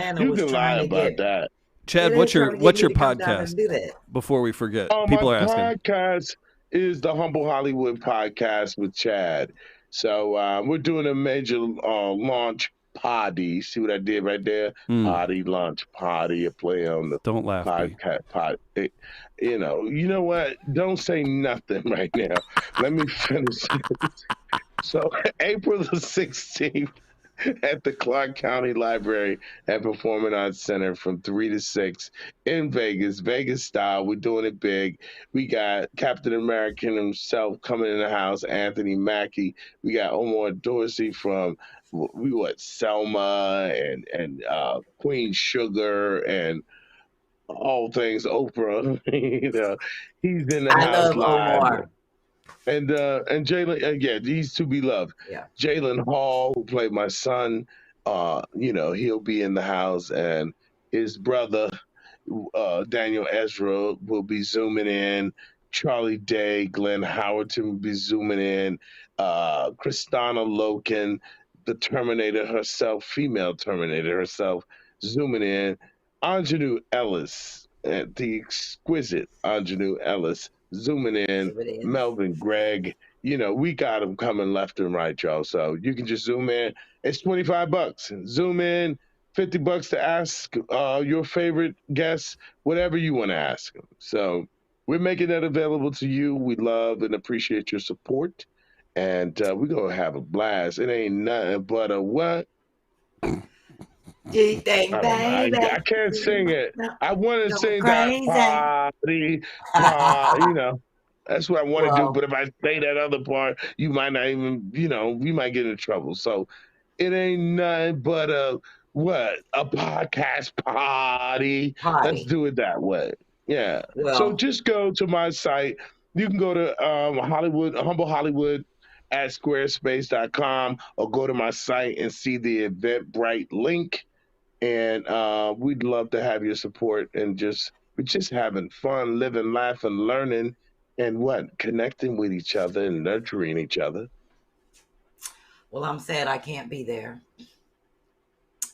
lie about that.
Chad, what's your podcast? Before we forget, people are asking.
My podcast is the Humble Hollywood podcast with Chad. So we're doing a major launch party. See what I did right there? Party, launch party, a play on the
Don't laugh,
podcast. You know what? Don't say nothing right now. Let me finish this. So April the 16th at the Clark County Library and Performing Arts Center from 3 to 6 in Vegas style. We're doing it big. We got Captain America himself coming in the house, Anthony Mackie. We got Omar Dorsey from Selma and Queen Sugar and all things Oprah. He's in the house live. Omar. And Jalen, he's to be loved.
Yeah.
Jalen Hall, who played my son, he'll be in the house, and his brother, Daniel Ezra, will be zooming in. Charlie Day, Glenn Howerton will be zooming in. Kristana Loken, the Terminator herself, female Terminator herself, zooming in. Anjanou Ellis, the exquisite Anjanou Ellis, zooming in. Melvin Gregg, we got them coming left and right, y'all. So you can just zoom in. It's $25. Zoom in, $50 to ask your favorite guests, whatever you want to ask them. So we're making that available to you. We love and appreciate your support. And we're going to have a blast. It ain't nothing but a what? I can't sing it. I want to sing that party. That's what I want to do. But if I say that other part, you might not even, we might get in trouble. So it ain't nothing but a podcast party. Let's do it that way. Yeah. Well, so just go to my site. You can go to Humble Hollywood at squarespace.com or go to my site and see the Eventbrite link. And we'd love to have your support and we're just having fun, living, laughing, learning, and connecting with each other and nurturing each other.
Well, I'm sad I can't be there.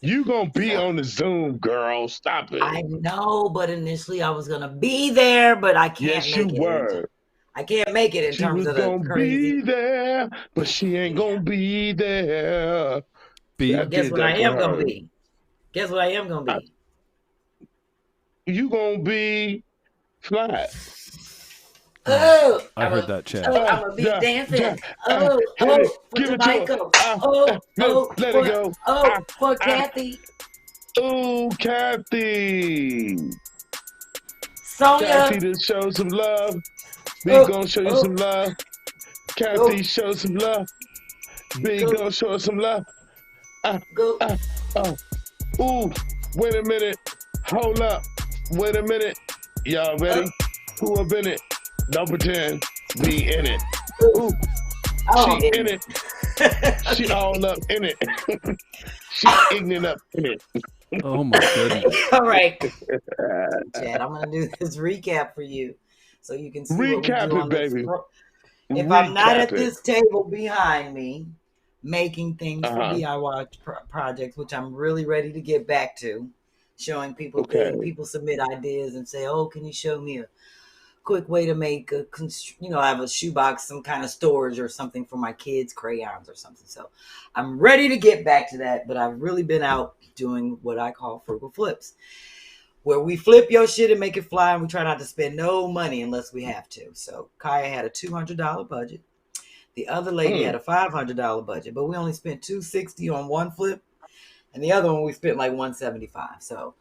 You gonna be on the Zoom, girl. Stop it.
I know, but initially I was gonna be there, but I can't make it.
Yes, you were.
I can't make it in terms of the crazy.
She was gonna be there, but she ain't gonna be there.
Guess what I am gonna be? Guess what I am gonna be?
You gonna be Flat.
Oh,
I heard that, Chad.
Oh, I'm gonna be dancing.
Hit it.
For
Give it to
Jamaica.
her. Let it go.
For Kathy.
Oh, Kathy.
Sonia.
Kathy, to show some love. We gonna show you some love. Kathy, show some love. We gonna show us some love.
Go.
Ooh, wait a minute. Hold up. Wait a minute. Y'all ready? Who up in it? Don't pretend. We in it. Ooh. She in it. She all up in it. She ignorant up in it.
Oh my goodness.
All right. Chad, I'm gonna do this recap for you so you can see
recap
what we do
it,
on
baby.
If I'm not at this table behind me making things for DIY projects, which I'm really ready to get back to, showing people things. People submit ideas and say, "Oh, can you show me a quick way to make a, I have a shoebox, some kind of storage or something for my kids' crayons or something." So I'm ready to get back to that, but I've really been out doing what I call frugal flips, where we flip your shit and make it fly, and we try not to spend no money unless we have to. So Kaya had a $200 budget. The other lady had a $500 budget, but we only spent $260 on one flip, and the other one we spent like $175. So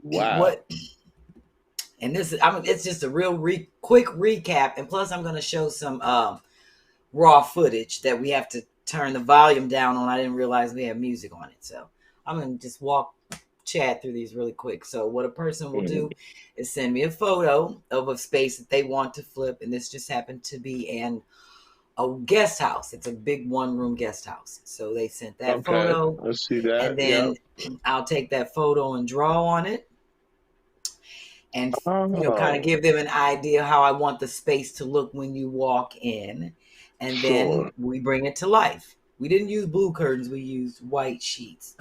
wow.
And this is, it's just a real quick recap, and plus I'm going to show some raw footage that we have to turn the volume down on. I didn't realize we had music on it, so I'm going to just chat through these really quick. So what a person will do is send me a photo of a space that they want to flip, and this just happened to be in a guest house. It's a big one-room guest house. So they sent that photo.
I see that.
And then I'll take that photo and draw on it, and kind of give them an idea how I want the space to look when you walk in, and then we bring it to life. We didn't use blue curtains; we used white sheets.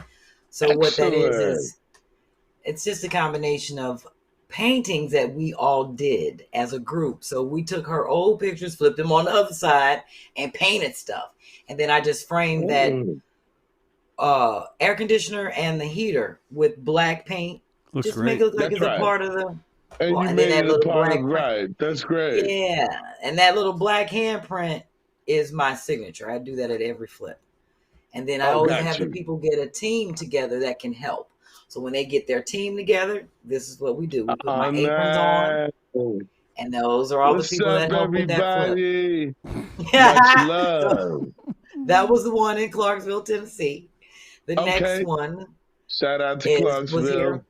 So what that is it's just a combination of paintings that we all did as a group. So we took her old pictures, flipped them on the other side, and painted stuff. And then I just framed that air conditioner and the heater with black paint.
Looks
just
great.
make it look like it's a part of the.
And you made it a part of right. That's great.
Yeah, and that little black handprint is my signature. I do that at every flip. And then I always have the people get a team together that can help. So when they get their team together, this is what we do. We put my aprons on, and those are all the people that help with that flip.
Much love.
So, that was the one in Clarksville, Tennessee. The next one.
Shout out to Clarksville.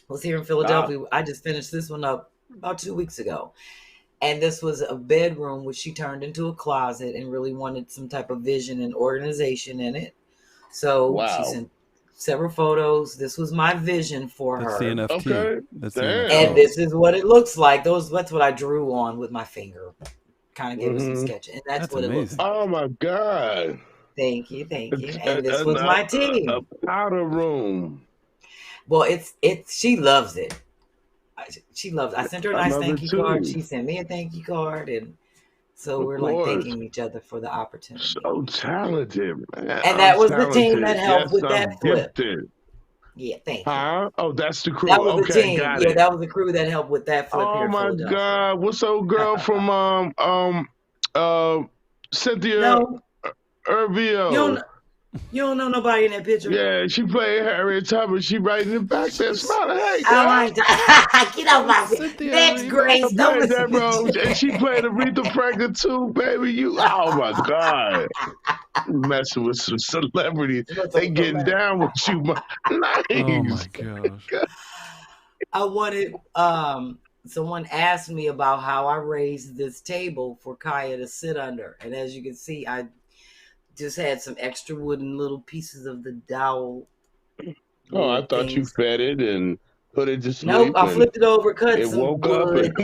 Was here in Philadelphia. I just finished this one up about 2 weeks ago. And this was a bedroom which she turned into a closet and really wanted some type of vision and organization in it. So she sent several photos. This was my vision for her.
That's the NFT.
Okay.
That's the NFT.
And this is what it looks like. That's what I drew on with my finger. Kind of gave us some sketch. And that's what
amazing.
It looks like.
Oh my God.
Thank you. And this was my team.
A powder room.
Well, she loves it. She loves it. I sent her a nice thank you card. She sent me a thank you card, and so we're like thanking each other for the opportunity.
So talented, man.
And that was the team that helped with that flip. Yeah, thank you.
Oh, that's the crew.
That was the team.
Got
it.
It.
That was the crew that helped with that flip.
Oh
here
my
in
God! What's old girl from Cynthia Irvio?
You don't know nobody in that picture.
Yeah, she played Harriet Tubman. She right in the back there smiling. Hey,
I like that. Get off my feet. That's Grace.
Don't that, bro. And she played Aretha Franklin too, baby. Oh my God. Messing with some celebrities. They getting down with you. Nice.
Oh my gosh.
I wanted someone asked me about how I raised this table for Kaya to sit under. And as you can see, I just had some extra wooden little pieces of the dowel.
Oh, I thought you fed it and put it to sleep.
Nope, I flipped it over, cut some
woke
wood.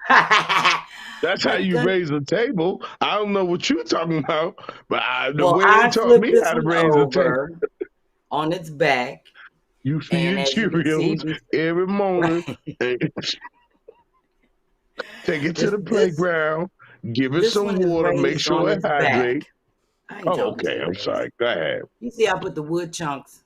Up. That's how you raise a table. I don't know what you're talking about, but the way they taught me how to raise a table.
On its back.
You feed it Cheerios every morning. Take it to the playground. Give it some water. Make sure it hydrates. Oh, okay. I'm sorry. Go ahead.
You see, I put the wood chunks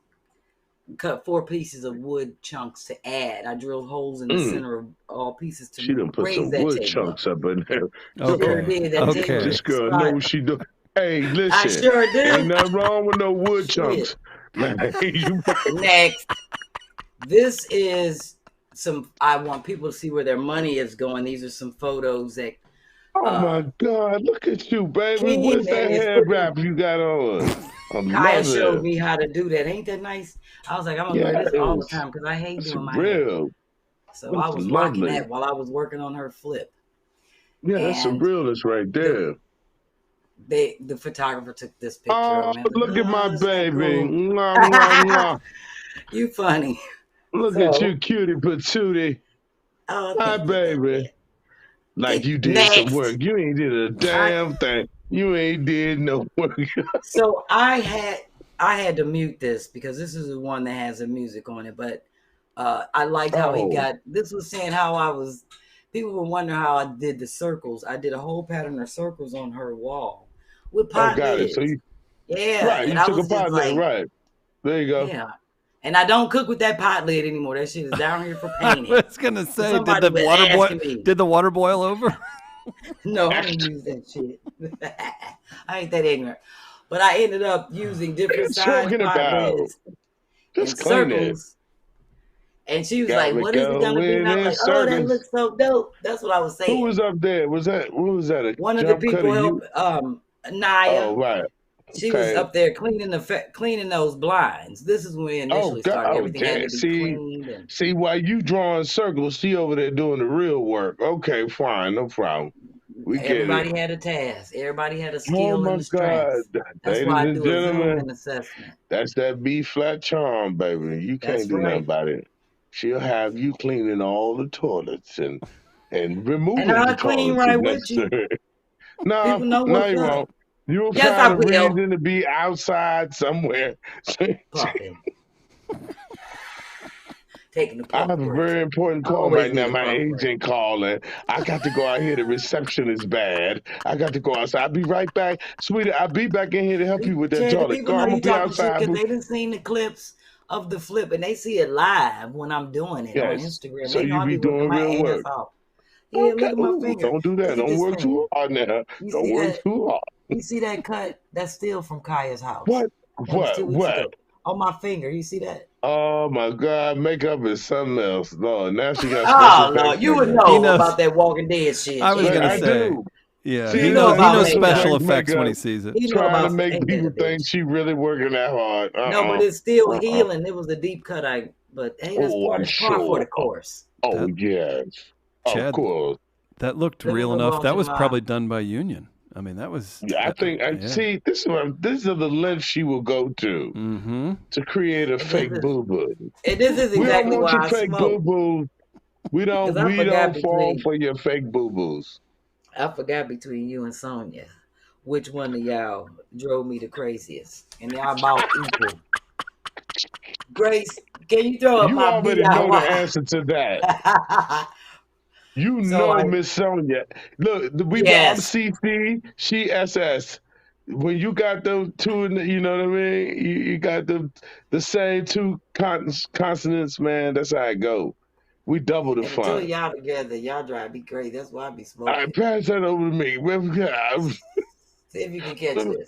cut 4 pieces of wood chunks to add. I drilled holes in the center of all pieces to
She done put
raise
some
that
wood
table up.
chunks up in there.
Sure did. That table
This
is
girl
spot.
knows she do. Hey,
I
listen.
sure do.
Ain't nothing wrong with no wood chunks. Man,
Next. This is I want people to see where their money is going. These are some photos that.
Oh my God! Look at you, baby.
Kym
What's that hair wrap you got on?
Kaya showed me how to do that. Ain't that nice? I was like, I'm gonna wear this all the time because I hate doing my hair. So I was rocking that while I was working on her flip.
Yeah, that's some realness right there.
The photographer took this picture.
Oh, look at my baby.
Cool?
Mwah, mwah, mwah.
You funny.
Look at you, cutie patootie.
Oh,
hi, baby. Like you did some work. You ain't did a damn thing. You ain't did no work.
So I had to mute this because this is the one that has the music on it. But I liked how he got. This was saying how people were wondering how I did the circles. I did a whole pattern of circles on her wall with pot lids.
So
right.
You took a pot lid, right? There you go.
Yeah. And I don't cook with that pot lid anymore. That shit is down here for painting.
I was gonna say, did the water boil over?
No, I didn't use that shit. I ain't that ignorant. But I ended up using different size pot lids and circles. And she was like, "What is it gonna be?" And I was like, "Oh, that looks so dope." That's what I was saying.
Who was up there? Who was that?
One of the people helped Naya.
Oh, right.
She was up there cleaning those blinds. This is when we initially started. Everything had to be cleaned.
See, while you drawing circles, she over there doing the real work. Okay, fine, no problem.
Everybody had a task. Everybody had a skill and a strength. That's why I do a Zoom assessment.
That's that B-Phlat charm, baby. You can't do nothing about it. She'll have you cleaning all the toilets and removing the toilets. And I'll clean right with you. No, you won't. You'll find a reason to be outside somewhere.
Taking
I have a very important call right now. My agent calling. I got to go out here. The reception is bad. I got to go outside. I'll be right back. Sweetie, I'll be back in here to help you with that toilet.
People know you talking shit because they done seen the clips of the flip and they see it live when I'm doing it on Instagram.
So you be doing real work.
Yeah, look at my finger.
Don't do that. Don't work too hard now. Don't work too hard.
You see that cut? That's still from Kaya's house.
What?
On my finger. You see that?
Oh my God, makeup is something else. Lord, now she got special effects.
No, you would know about that Walking Dead shit.
I was gonna say. Yeah, he knows special effects when he sees it.
Trying to make people think she really working that hard.
No, but it's still healing. It was a deep cut. But hey, that's part for the course.
Oh yes,
Chad,
of course.
That looked real enough. That was probably done by union. I mean, that was.
Yeah, I think. See, these are the lengths she will go to to create a fake boo boo.
And this is exactly why I
fake boo boos. We don't fall for your fake boo boos.
I forgot between you and Sonia, which one of y'all drove me the craziest, and y'all about equal. Grace, can you throw up my
already know the answer to that. You know Miss Sonia. Look, we got CC, she SS. When you got those two, you know what I mean? You got the same two consonants, man. That's how it go. We double the fun.
Until y'all together, y'all drive me crazy. That's why I be smoking.
All right, pass that over to me.
See if you can catch this.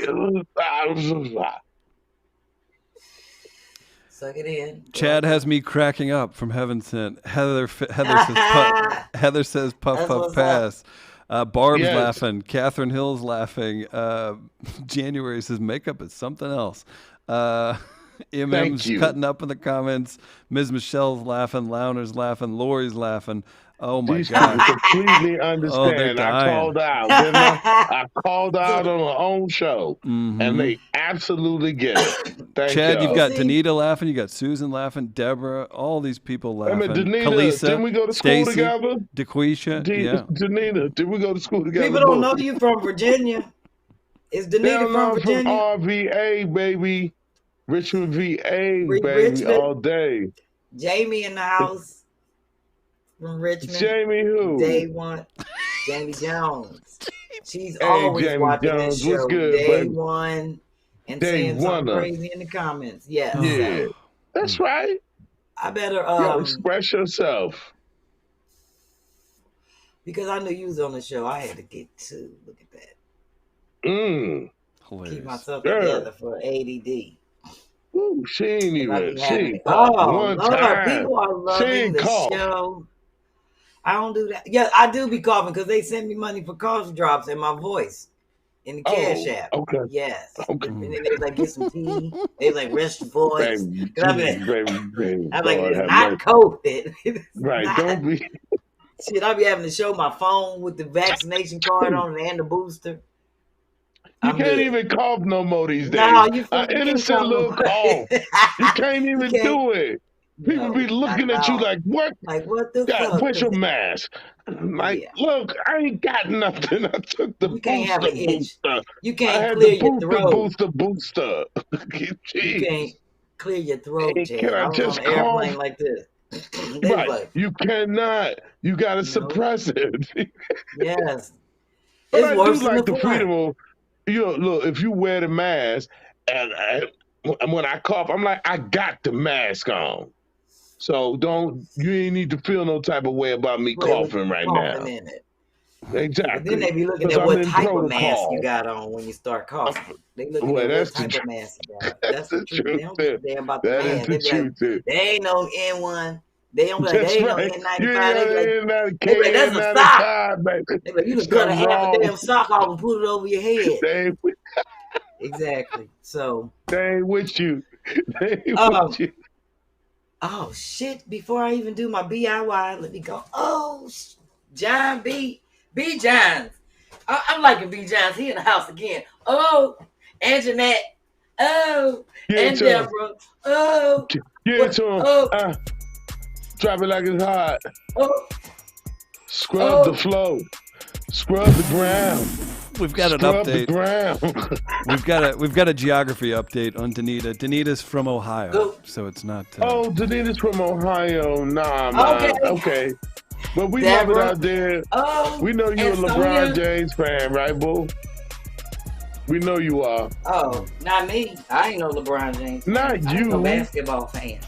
Suck it in.
Chad has me cracking up from Heaven Sent. Heather says puff puff pass. Barb's laughing. Catherine Hill's laughing. January says makeup is something else. MM's cutting up in the comments. Ms. Michelle's laughing. Launer's laughing. Lori's laughing. Oh my God!
Completely understand. I called out. Didn't I called out on our own show, and they absolutely get it.
Chad, you've got Danita laughing. You got Susan laughing. Deborah. All these people laughing.
Danita,
Kalisa,
didn't we go to school together?
DeQuisha.
Danita, did we go to school together?
People don't know you from Virginia. Is Danita from Virginia?
From RVA, baby. Richmond, VA, baby, all day.
Jamie in the house. From Richmond.
Jamie who?
Day one. Jamie Jones. She's always Jamie watching Jones. This show.
Good,
Day one. And saying something crazy in the comments. Yeah.
That's right.
I better
express yourself.
Because I knew you was on the show. I had to get to look at that.
Hilarious.
Keep myself together for ADD.
Ooh, she ain't even. She ain't
one
Lord,
time. People are loving the show. I don't do that. Yeah, I do be coughing because they send me money for cough drops in my voice in the Cash App.
Okay.
Yes.
Okay.
And then they like get some tea. They like rest your voice. I'm like, it's not COVID.
Right.
Not.
Don't be.
Shit, I be having to show my phone with the vaccination card on it and the booster.
You can't even cough no more these days.
No, you
innocent little cough. You can't even do it. People be looking at you like, what?
Like, what the fuck?
Put your mask. Like, look, I ain't got nothing. I took the booster.
You can't clear your throat.
Booster.
You can't clear your throat, Jay.
Can I just
on an airplane like this.
Right. Like, you cannot. You got to suppress it.
Yes.
But I do like the freedom of, look, if you wear the mask, and when I cough, I'm like, I got the mask on. So you ain't need to feel no type of way about me coughing right now.
In it.
Exactly.
But then they be looking at what type of mask you got on when you start coughing. They looking at what type of mask you got. That's the truth. They don't give a damn about the mask. They ain't no N1. They don't like, they ain't no N95. They like, that's a sock. They like, you just cut half a damn sock off and put it over your head. Exactly. So.
They ain't with you. They ain't with you.
Oh, shit. Before I even do my DIY, let me go. Oh, John B. Johns. I'm liking B. Johns. He in the house again. Oh, and Jeanette. Oh, and Deborah. Oh.
Give it to him. Oh. Drop it like it's hot.
Oh.
Scrub the flow. Scrub the ground.
We've got an update. we've got a geography update on Danita. Danita's from Ohio, so it's not.
Danita's from Ohio. Nah, man. Okay. But we love it out there.
Oh,
we know you're a LeBron James fan, right, boo? We know you are.
Oh, not me. I ain't no LeBron James.
Not you.
I'm a basketball fan.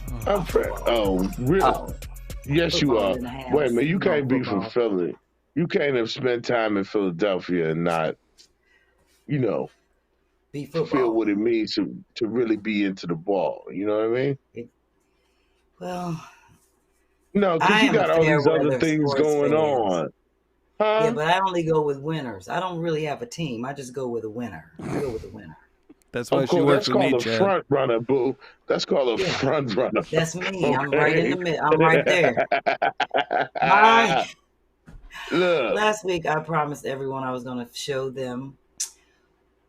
Really? Oh. Yes, you are. Wait a minute. You can't be from Philly. You can't have spent time in Philadelphia and not, feel what it means to really be into the ball. You know what I mean? No, because you got all these other things going on. Huh?
Yeah, but I only go with winners. I don't really have a team. I just go with a winner. I go with a winner.
That's why she works with me, Chad.
That's called a front runner, boo. That's called a front runner.
That's me. Okay. I'm right in the middle. I'm right there. Last week, I promised everyone I was going to show them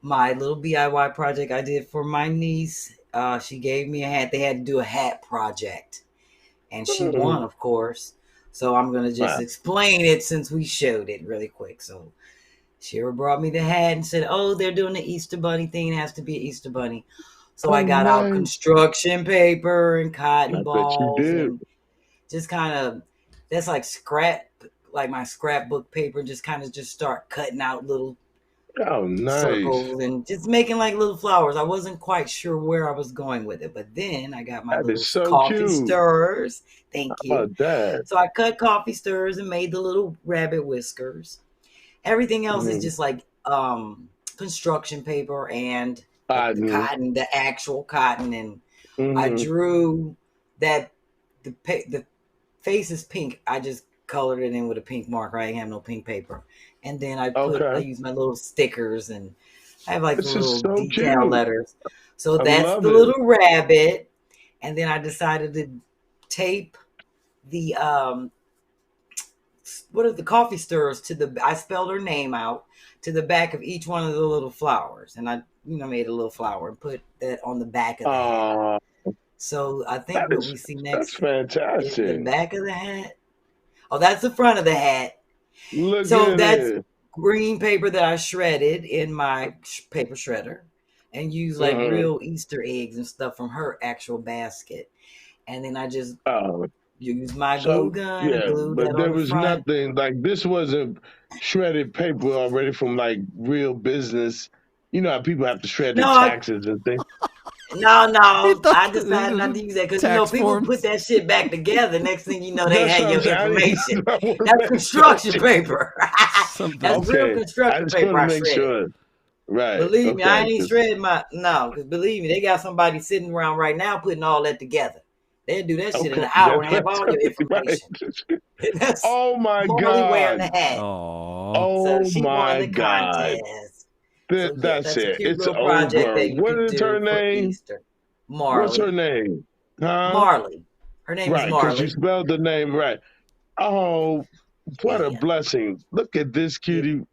my little DIY project I did for my niece. She gave me a hat. They had to do a hat project. And she won, of course. So I'm going to just explain it since we showed it really quick. So Sherri brought me the hat and said, they're doing the Easter Bunny thing. It has to be an Easter Bunny. So I got out construction paper and cotton balls. And just kind of, that's like my scrapbook paper. Just kind of start cutting out little circles and just making like little flowers. I wasn't quite sure where I was going with it, but then I got my little coffee stirrers. Thank you. So I cut coffee stirrers and made the little rabbit whiskers. Everything else is just like construction paper and cotton, the actual cotton, and I drew that the face is pink. I just colored it in with a pink marker. I didn't have no pink paper. And then I use my little stickers and I have like the little detail letters. So that's the little rabbit. And then I decided to tape the the coffee stirrers I spelled her name out to the back of each one of the little flowers. And I, made a little flower and put that on the back of the hat. So I think what we see next
is the
back of the hat. Oh, that's the front of the hat. That's green paper that I shredded in my paper shredder and used like real Easter eggs and stuff from her actual basket. And then I just used my glue gun and glued that on the front. But there was
nothing, like this wasn't shredded paper already from like real business. You know how people have to shred their taxes and things.
No, I decided not to use that because people put that shit back together. Next thing you know, they had your information. That's construction paper. That's real construction paper. I shred.
Sure. Right.
Believe me, I ain't shredding because believe me, they got somebody sitting around right now putting all that together. They'll do that shit in an hour and have all your information.
Right. Oh my God.
Wearing the hat.
Oh
so she won the contest.
That's it. It's over. What is her name?
Marley.
What's her name? Huh?
Marley. Her name is Marley.
Right, because you spelled the name right. Oh, what a blessing. Look at this cutie.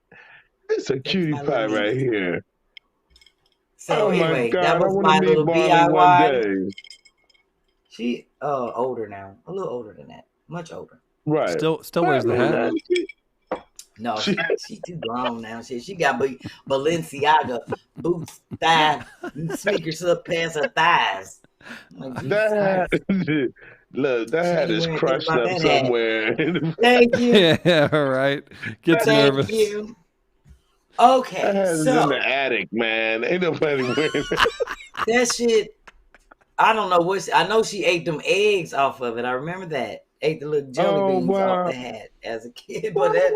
It's a cutie pie right here.
So anyway, that was my little DIY. She older now. A little older than that. Much older.
Right.
Still wears the hat.
No, she too grown now. She got Balenciaga boots, thigh, sneakers up past her thighs. Like,
that hat is crushed up somewhere.
Thank you.
Yeah, all right. Gets nervous.
Thank you. Okay,
that hat is in the attic, man. Ain't nobody wearing that.
That shit. I don't know what. I know she ate them eggs off of it. I remember that. Ate the little jelly beans off the hat as a kid, but that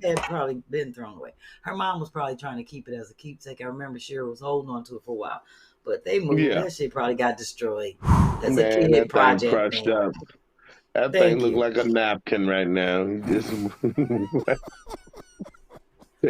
had probably been thrown away. Her mom was probably trying to keep it as a keepsake. I remember Sherri was holding on to it for a while, but they moved. Yeah. That shit probably got destroyed. That's a kid
that
project.
Thing crushed up. That thing looked like a napkin right now.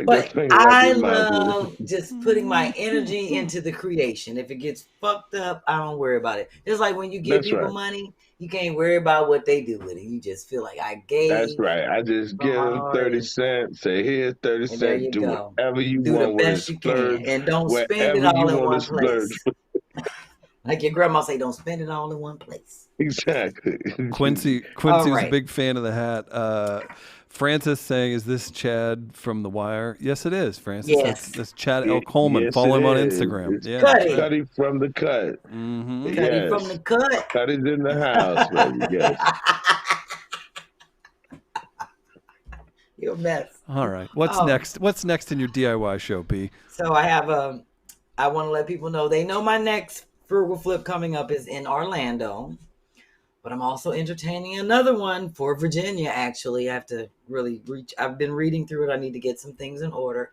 But I love just putting my energy into the creation. If it gets fucked up, I don't worry about it. Just like when you give people money, you can't worry about what they do with it. You just feel like I gave.
That's right. I just give them 30 cents. Say, here's 30 cents. Do whatever you want with it. Splurge.
And don't spend it all in one place. Like your grandma say, don't spend it all in one place.
Exactly.
Quincy was a big fan of the hat. Francis saying, is this Chad from The Wire? Yes, it is, Francis.
Yes.
That's Chad L. Coleman.
Yes,
follow him on Instagram.
It's Cuddy from the cut.
Mm-hmm.
Cuddy from the cut.
Cuddy's in the house, baby. Yes.
You're a mess.
All right. What's next? What's next in your DIY show, B?
So I have I want to let people know, they know my next Frugal Flip coming up is in Orlando. But I'm also entertaining another one for Virginia, actually. I have to really I've been reading through it. I need to get some things in order.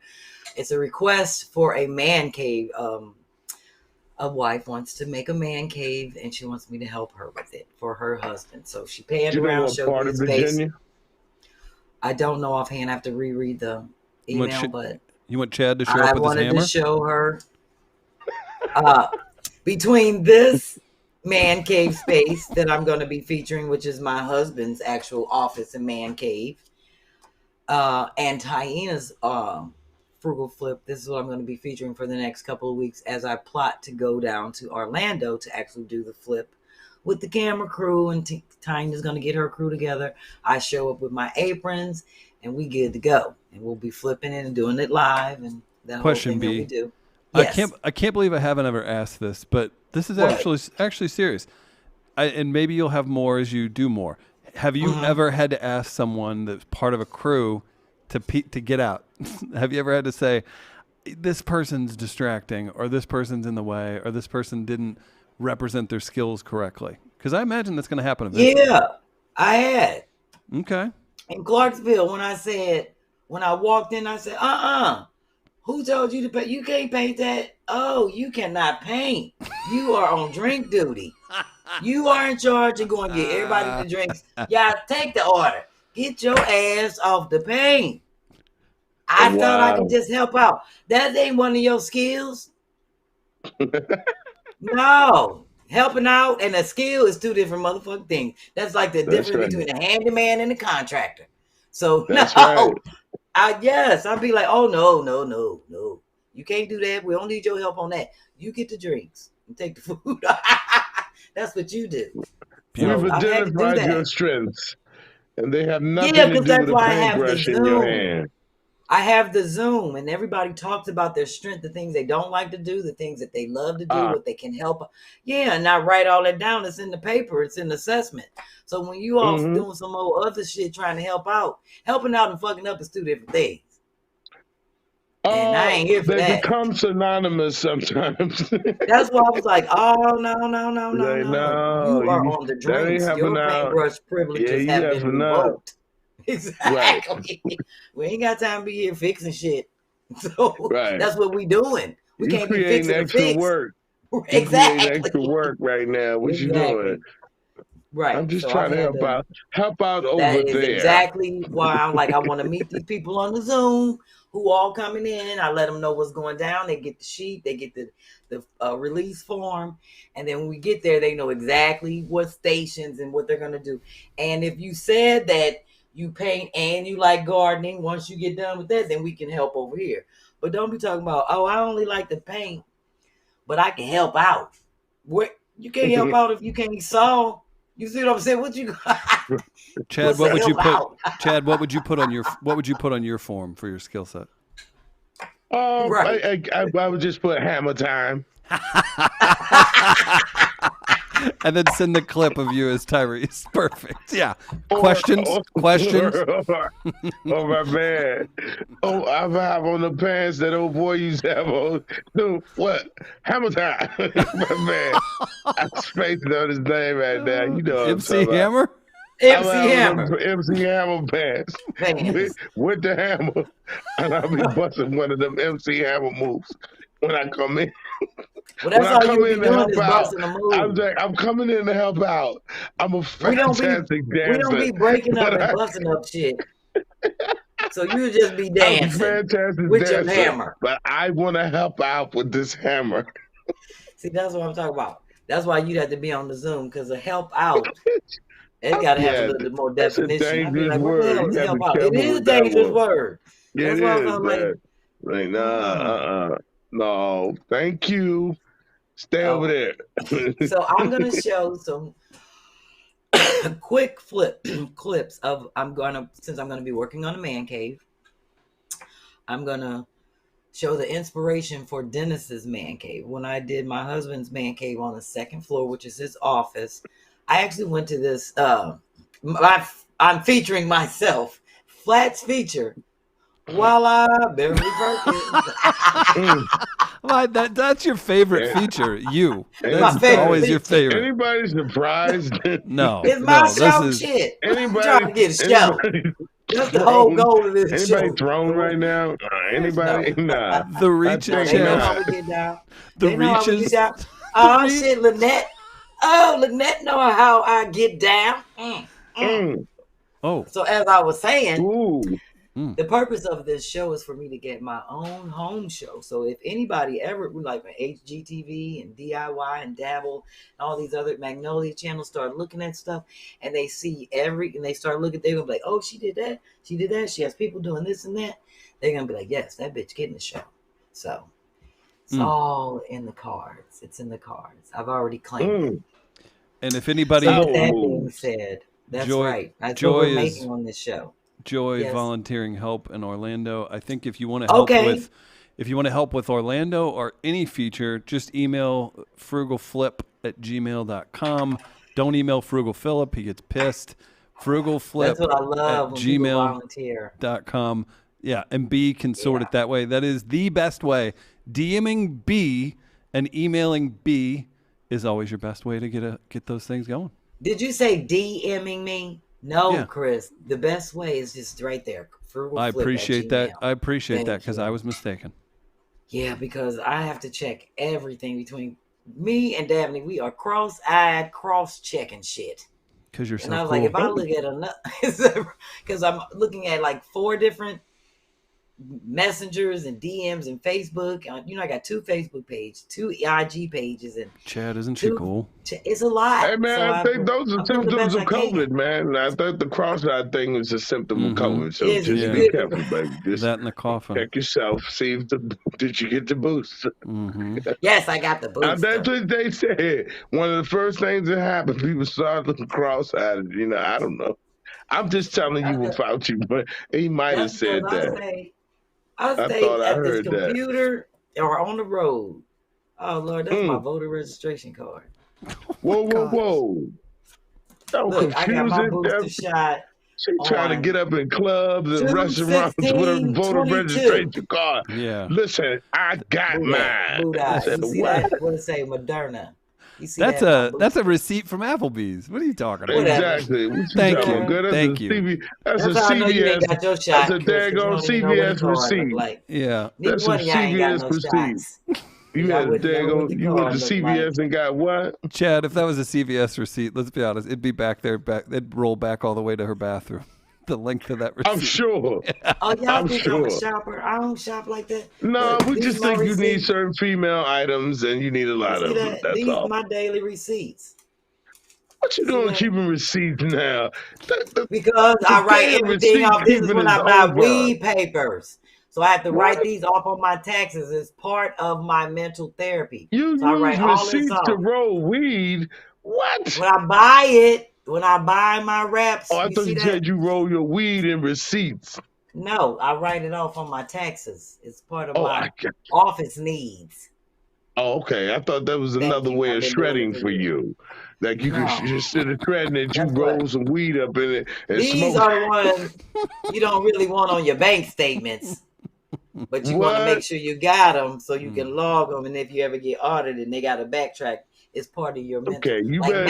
It's a request for a man cave. A wife wants to make a man cave, and she wants me to help her with it for her husband. So she panned around, showed me his face. I don't know offhand. I have to reread the email, but
you want Chad to show up with his hammer? I wanted
to show her between this man cave space that I'm going to be featuring, which is my husband's actual office and man cave, and Tyena's Frugal Flip. This is what I'm going to be featuring for the next couple of weeks as I plot to go down to Orlando to actually do the flip with the camera crew, and Tyena's going to get her crew together. I show up with my aprons and we good to go, and we'll be flipping it and doing it live, and that
Question
whole thing
B.
that we do.
Yes. I can't believe I haven't ever asked this, but this is actually serious. And maybe you'll have more as you do more. Have you ever had to ask someone that's part of a crew to get out? Have you ever had to say, this person's distracting, or this person's in the way, or this person didn't represent their skills correctly? Because I imagine that's going to happen eventually.
Yeah, I had.
Okay.
In Clarksville, when I walked in, I said, who told you to paint? You can't paint that. Oh, you cannot paint. You are on drink duty. You are in charge of going to get everybody the drinks. Y'all take the order. Get your ass off the paint. I thought I could just help out. That ain't one of your skills. No. Helping out and a skill is two different motherfucking things. That's like the difference between a handyman and a contractor. So I'd be like, oh, no. You can't do that. We don't need your help on that. You get the drinks and take the food. That's what you do.
You've identified your strengths, and they have nothing to do with a paintbrush in your hand.
I have the Zoom, and everybody talks about their strength, the things they don't like to do, the things that they love to do, what they can help. Yeah, and I write all that down. It's in the paper. It's in the assessment. So when you all doing some old other shit trying to help out, helping out and fucking up is two different things. And I ain't here for
they
that.
become synonymous sometimes.
That's why I was like, oh, no.
Like, no,
You are on the
that ain't
drinks. Your
happening out.
paintbrush
Yeah,
privileges
you
have been
effing up.
revoked.
Right.
Exactly. We ain't got time to be here fixing shit. So
Right.
that's what we doing. We
You
can't be
creating
fixing
extra
the fix.
work.
Exactly.
You creating extra work right now. What you doing?
Right.
I'm just
So
trying to help out. Help out over
that is
there.
exactly why I'm like, I want to meet these people on the Zoom who all coming in. I let them know what's going down. They get the sheet. They get the release form. And then when we get there, they know exactly what stations and what they're going to do. And if you said that you paint and you like gardening, once you get done with that, then we can help over here. But don't be talking about, oh, I only like to paint, but I can help out. What? You can't help out if you can't saw. You see what I'm saying? What you
Chad, what would you put? Chad, what would you put on your form for your skill set?
Right. I would just put hammer time.
And then send the clip of you as Tyrese. Perfect. Yeah. Questions?
Oh, my man. Oh, I have on the pants that old boy used to have on. What? Hammer time. My man. I'm spacing on his name right now. You know what
MC Hammer?
MC Hammer. MC Hammer pants. With the hammer. And I'll be busting one of them MC Hammer moves when I come in.
Well, that's all you be doing is busting the move.
I'm coming in to help out. I'm a fantastic dancer.
We don't be breaking up and busting up shit. So you just be dancing with your hammer.
But I want to help out with this hammer.
See, that's what I'm talking about. That's why you have to be on the Zoom, because to help out, it's got to have a little bit more definition.
That's a dangerous word.
Help out? It is a dangerous word.
That's why I'm like, no, thank you. Stay over there.
So I'm going to show some quick clips of, since I'm going to be working on a man cave, I'm going to show the inspiration for Dennis's man cave. When I did my husband's man cave on the second floor, which is his office, I actually went to this, I'm featuring myself, Flat's feature, voila, Beverly Perkins.
That's your favorite feature, you.
That's
always your favorite.
Anybody surprised?
No.
It's my show shit. I'm trying to get a show. That's the whole goal of this show.
Anybody thrown right now? Anybody? Nah.
The reaches.
They know how we get down. Oh, shit, Lynette. Oh, Lynette know how I get down.
Oh.
So as I was saying, the purpose of this show is for me to get my own home show. So if anybody ever, like HGTV and DIY and Dabble and all these other Magnolia channels start looking at stuff and they see and they start looking, they're going to be like, oh, she did that. She has people doing this and that. They're going to be like, yes, that bitch getting the show. So it's all in the cards. It's in the cards. I've already claimed it.
And if anybody...
So with that being said, that's right. That's what we're making on this show.
Joy volunteering help in Orlando. I think if you want to help with Orlando or any feature, just email frugalflip@gmail.com. Don't email Frugal Philip. He gets pissed. frugalflip@gmail.com. Yeah, and B can sort it that way. That is the best way. DMing B and emailing B is always your best way to get those things going.
Did you say DMing me? No, Chris. The best way is just right there.
I appreciate that. I appreciate that because I was mistaken.
Yeah, because I have to check everything between me and Dabney. We are cross-eyed, cross-checking shit.
Because you're so
cool. And I was
cool.
like, if I look at another, because I'm looking at like 4 different messengers and DMs and Facebook. I got 2 Facebook pages, 2 IG pages, and
Chad, isn't she cool?
It's a lot.
Hey man, I think those are symptoms of COVID, man. I thought the cross-eyed thing was a symptom of COVID. So just be careful, baby. Just
that in the coffin.
Check yourself. See if did you get the boost?
Yes, I got the boost.
That's what they said. One of the first things that happened, people started looking cross-eyed. I don't know. I'm just telling you what Fauci, but he might have said that.
I stayed at this computer or on the road. Oh, Lord, that's my voter registration card.
Whoa.
Look, I got my booster shot.
She trying to get up in clubs and restaurants with a voter
2/16/22.
registration card.
Yeah.
Listen, I got mine.
I
said,
you see
what?
that? What it say? Moderna. You see
that's a receipt from Applebee's. What are you talking about?
Exactly. What you
Thank
talking
you.
about? Good.
Thank you.
That's a CVS. That's a daggone CVS receipt.
Like.
Yeah. That's a CVS receipt. You had a daggone. You went to CVS and got what?
Chad, if that was a CVS receipt, let's be honest, it'd be back there. It'd roll back all the way to her bathroom. The length of that receipt.
I'm sure.
Oh, y'all think I'm a shopper? I don't shop like that.
No, we just think you need certain female items and you need a lot of them. That's
these
all.
My daily receipts.
What you doing keeping receipts now?
Because I write everything off. This is when I buy weed papers. So I have to write these off on my taxes as part of my mental therapy.
You
so
use receipts to roll weed? What?
When I buy it, when I buy my wraps.
Oh, I thought you said you roll your weed in receipts.
No, I write it off on my taxes. It's part of my office needs.
Oh, okay. I thought that was another way of shredding for you. Like you could instead of shredding it, you roll some weed up in it and smoke.
These are the ones you don't really want on your bank statements. But you want to make sure you got them so you can log them. And if you ever get audited and they got to backtrack, it's part of your mental.
Okay, you better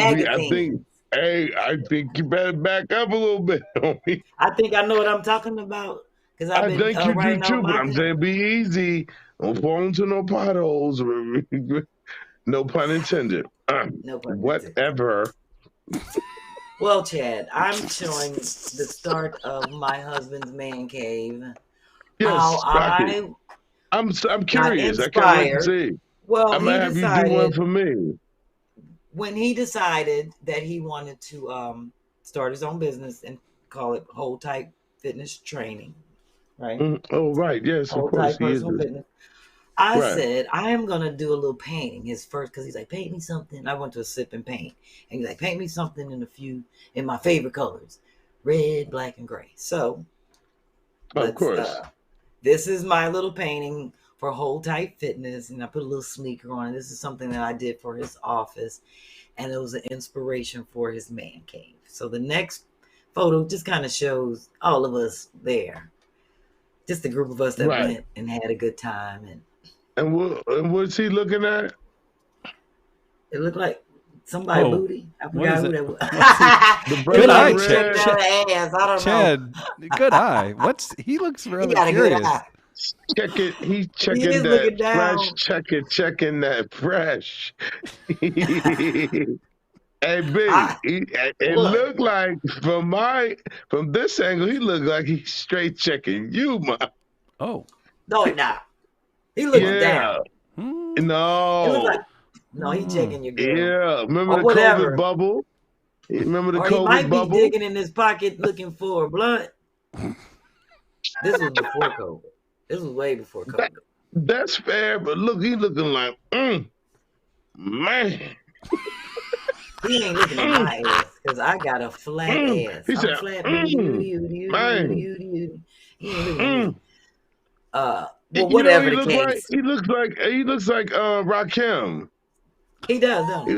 I think you better back up a little bit on me.
I think I know what I'm talking about. Because
I think you do too, but I'm saying be easy. Don't fall into no potholes. No pun intended.
No pun intended.
Whatever.
Well, Chad, I'm showing the start of my husband's man cave.
Yes, I'm curious. I can't wait to see.
Well,
I might have you do one for me.
When he decided that he wanted to start his own business and call it Whole Type Fitness Training, right?
Oh, right. Yes,
Whole
of course.
Type Personal Fitness. I said, I am going to do a little painting. His first, because he's like, paint me something. I went to a sip and paint. And he's like, paint me something in my favorite colors. Red, black, and gray. So,
of course.
This is my little painting for Whole Type Fitness, and I put a little sneaker on it. This is something that I did for his office, and it was an inspiration for his man cave. So the next photo just kind of shows all of us there, just a group of us that went and had a good time.
And what's he looking at?
It looked like somebody's booty. I forgot who that was.
Good eye, Chad.
Ass. I don't
Chad, good eye. He looks rather curious.
Check it. He's checking that fresh. Checking that fresh. Hey, B, it looked like from this angle, he looked like he's straight checking you, man.
Oh.
No, he's not. He looking down.
No.
He checking your girl.
Yeah, remember the COVID bubble? Remember the COVID bubble?
He might be digging in his pocket looking for a blunt. This was before COVID. This was way before COVID.
That's fair, but look, he looking like, man.
He ain't looking at my ass because I got a flat ass.
He said,
flat man. He ain't looking at me. Well, whatever the case.
Like, he looks like Rakim.
He does, don't he?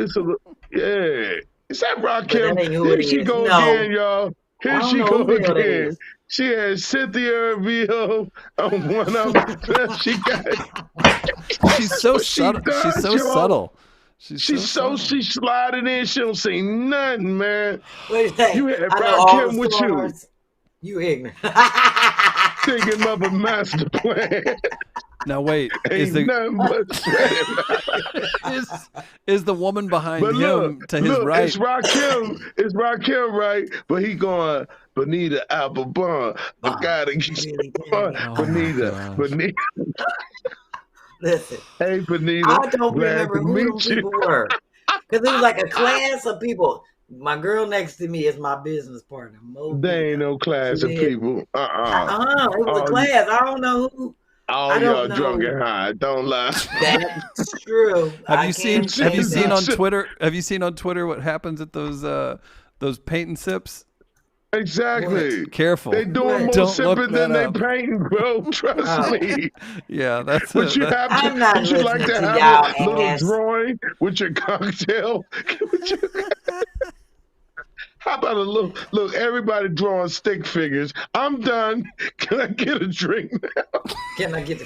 Yeah. Is that Rakim?
Here
she go again, y'all. Here she go again. She has Cynthia Real on one of them. She
so subtle. She's so subtle.
She's sliding in. She don't say nothing, man.
Wait a second.
You had Rakim with you.
You ignorant.
Thinking of a master plan.
Now wait, is the woman behind him to his right?
It's Rakim, right? But he going, Bonita Applebum. I gotta get Bonita.
Listen.
Hey, Bonita.
I don't remember who those people were. Because it was like a class of people. My girl next to me is my business partner.
There ain't no class of people. It
was a class. I don't know who.
All y'all drunk and high. Don't lie.
That's true.
Have you seen on Twitter? Have you seen on Twitter what happens at those paint and sips?
Exactly.
What? Careful.
They doing more sipping than they painting, bro. Trust me.
Yeah, that's.
But you have to. Would you like to have a little drawing with your cocktail? How about a look? Everybody drawing stick figures. I'm done. Can I get a drink now?
Can I get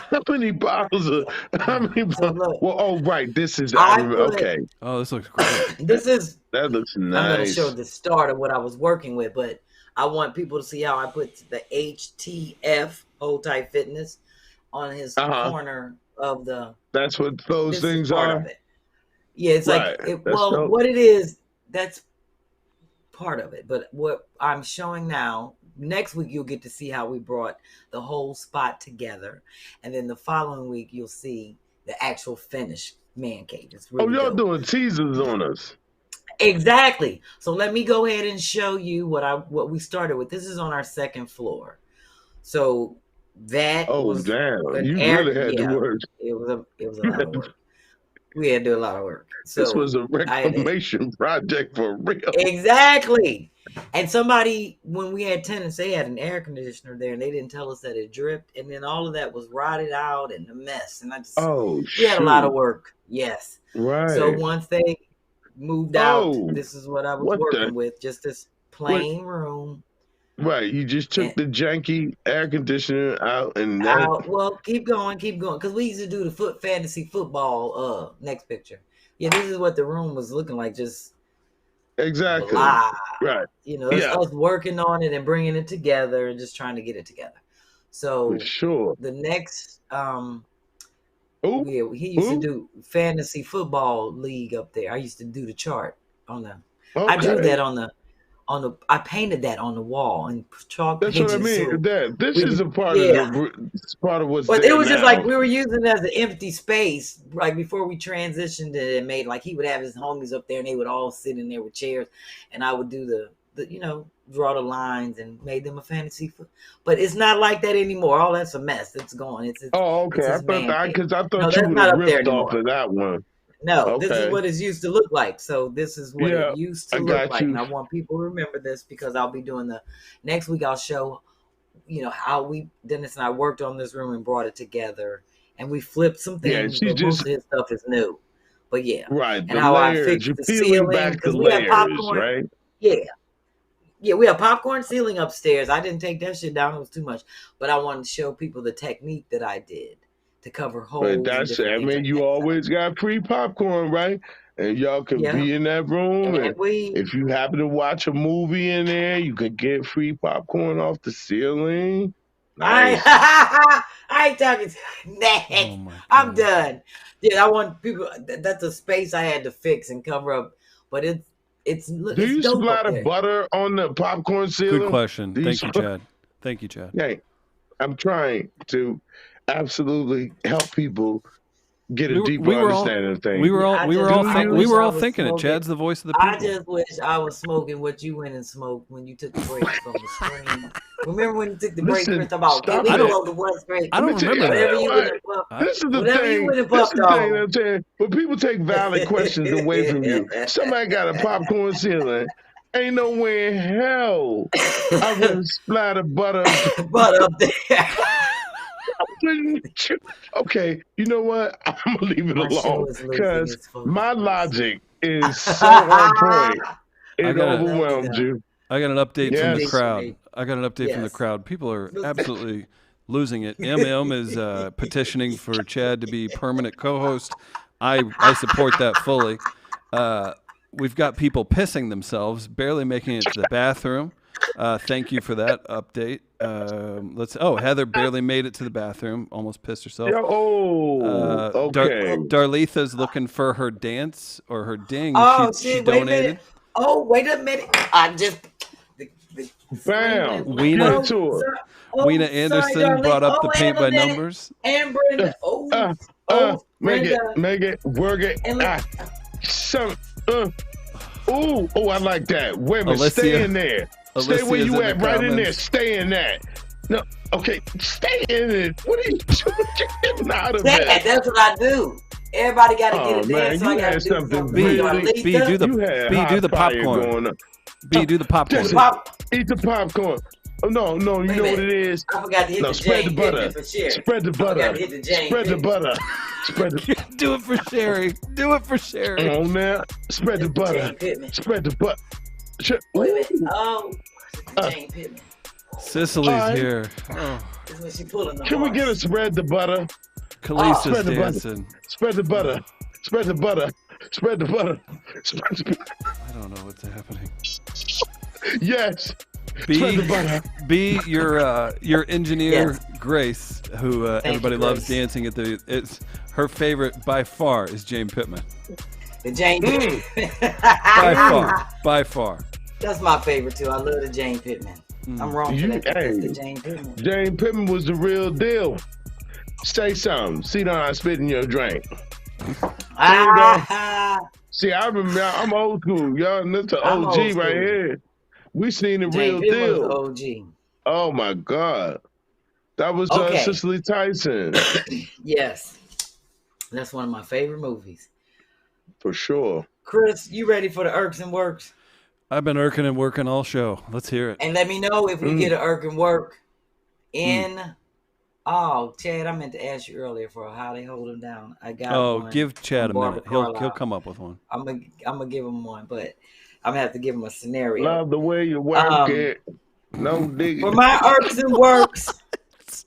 How many bottles of? How many? Look, well, oh right, this is okay.
Oh, this looks great.
That looks nice.
I'm gonna show the start of what I was working with, but I want people to see how I put the HTF Hold Tight Fitness on his corner of the.
That's what those things are.
Yeah, it's right. What it is, that's part of it. But what I'm showing now, next week you'll get to see how we brought the whole spot together, and then the following week you'll see the actual finished man cave. It's really
y'all
dope.
Doing teasers on us.
Exactly. So let me go ahead and show you what we started with. This is on our second floor. So that was
damn. You really had to work.
It was a lot of work. We had to do a lot of work. So
this was a reclamation project for real.
Exactly. And somebody, when we had tenants, they had an air conditioner there and they didn't tell us that it dripped. And then all of that was rotted out and a mess. And we had a lot of work. Yes.
Right.
So once they moved out, this is what I was working with. Just this plain room.
Right. You just took the janky air conditioner out and
well, keep going. Because we used to do the fantasy football next picture. Yeah, this is what the room was looking like, just
exactly.
Blah.
Right.
You know, it's us working on it and bringing it together and just trying to get it together. So
for sure.
The next he used to do fantasy football league up there. I used to do the chart on the I drew that on the I painted that on the wall and chalk.
That's what I mean. This is a part of what's.
But it was just like we were using it as an empty space, like before we transitioned it and made like he would have his homies up there and they would all sit in there with chairs, and I would do the draw the lines and made them a fantasy. But it's not like that anymore. All that's a mess. It's gone. It's
okay. I thought you would have ripped off of that one.
No, This is what it used to look like. So this is what it used to look like. And I want people to remember this because I'll be doing next week I'll show, how Dennis and I worked on this room and brought it together. And we flipped some things. But most of his stuff is new. But yeah.
Right.
And how layers. I fixed the ceiling. Because we have popcorn. Right? Yeah. Yeah, we have popcorn ceiling upstairs. I didn't take that shit down. It was too much. But I wanted to show people the technique that I did to cover holes.
But you always got free popcorn, right? And y'all can be in that room. And if you happen to watch a movie in there, you can get free popcorn off the ceiling. Nice.
I ain't talking next. I'm done. Yeah, I want people. That's a space I had to fix and cover up. But it's. Do
you splatter butter on the popcorn ceiling?
Good question. Thank you, Chad.
Hey, I'm trying to absolutely help people get a deeper understanding of things.
We were all thinking it. Chad's the voice of the people.
I just wish I was smoking what you went and smoked when you took the break from the screen. Remember when you took the break? I
don't remember that.
This is the thing. When people take valid questions away from you, somebody got a popcorn ceiling. Ain't no way in hell I wouldn't splatter butter
up there.
Okay, you know what? I'm gonna leave it alone because my logic is so on point. It overwhelmed you.
I got an update from the crowd. People are absolutely losing it. MM is petitioning for Chad to be permanent co-host. I support that fully. We've got people pissing themselves, barely making it to the bathroom. Thank you for that update. Heather barely made it to the bathroom, almost pissed herself.
Okay.
Darletha's looking for her dance or her ding. She
donated. Wait a minute. I just
bam.
Weena Anderson brought up the paint by numbers.
And Brenda.
Megan, work it. I like that. Wait a minute, stay in there. Stay where you at, right in there. Stay in that. No, okay, stay in it. What are you doing? Out of that?
That's what I do. Everybody got to get it there. So I got to do something.
B, do the popcorn. B, do the popcorn.
Eat the popcorn. Oh, no, you know what it is?
I forgot to hit the
spread the
Jane
butter.
for Sherri.
Spread the butter.
I forgot to hit the Jane
Spread the butter. Spread the
Do it for Sherri. Do it for Sherri.
Oh, man. Spread the butter. Spread the butter.
Wait a minute. Oh, Jane Pittman.
Cicely's here. Oh.
This is when she pulling the
Can we get a spread the butter?
Khaleesi's dancing.
Spread the butter. Spread the butter. Spread the butter. Spread the butter.
I don't know what's happening.
Yes.
B, your engineer, Grace, who everybody loves dancing at it's her favorite by far is Jane Pittman.
The Jane Pittman.
By far.
That's my favorite too. I love the Jane Pittman. I'm wrong for that. The Jane Pittman.
Jane Pittman was the real deal. Say something. See, don't I spit in your drink. See, I remember. I'm old school, y'all. That's an OG right here. We seen the real deal.
OG.
Oh my God, that was Cicely Tyson.
Yes, that's one of my favorite movies.
For sure.
Chris, you ready for the irks and works?
I've been irking and working all show. Let's hear it.
And let me know if we get an irk and work in. Oh, Chad, I meant to ask you earlier for how they hold him down. I got one.
Give Chad a minute. He'll come up with one.
I'm gonna give him one, but I'm gonna have to give him a scenario.
Love the way you work it. No digging.
For my irks and works.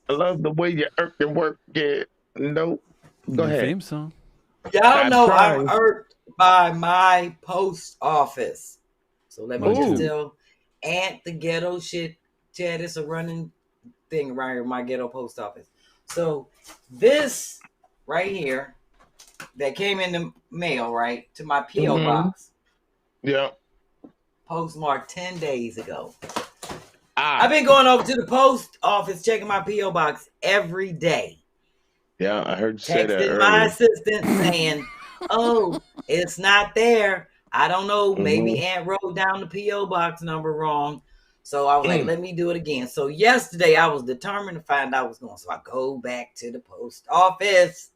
I love the way you irk and work it. No. Go ahead.
Theme song.
Y'all know I'm irked by my post office. So let me just tell Aunt the ghetto shit. Chad, it's a running thing around here, my ghetto post office. So this right here that came in the mail, right, to my P.O. box.
Yeah.
Postmarked 10 days ago. I've been going over to the post office checking my P.O. box every day.
Yeah, I heard you say that earlier.
My assistant saying, oh, it's not there. I don't know. Maybe Aunt wrote down the P.O. box number wrong. So I was like, let me do it again. So yesterday I was determined to find out what's going on. So I go back to the post office.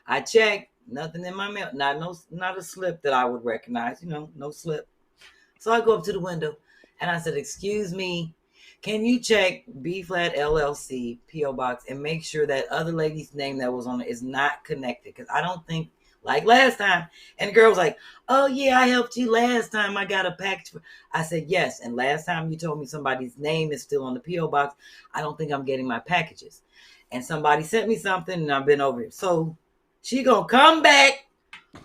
I check, nothing in my mail. Not a slip that I would recognize, no slip. So I go up to the window and I said, excuse me, can you check B-Phlat LLC P.O. box and make sure that other lady's name that was on it is not connected? Because I don't think, like last time. And the girl was like, oh, yeah, I helped you last time. I got a package. I said, yes. And last time you told me somebody's name is still on the P.O. box. I don't think I'm getting my packages. And somebody sent me something and I've been over it. So she going to come back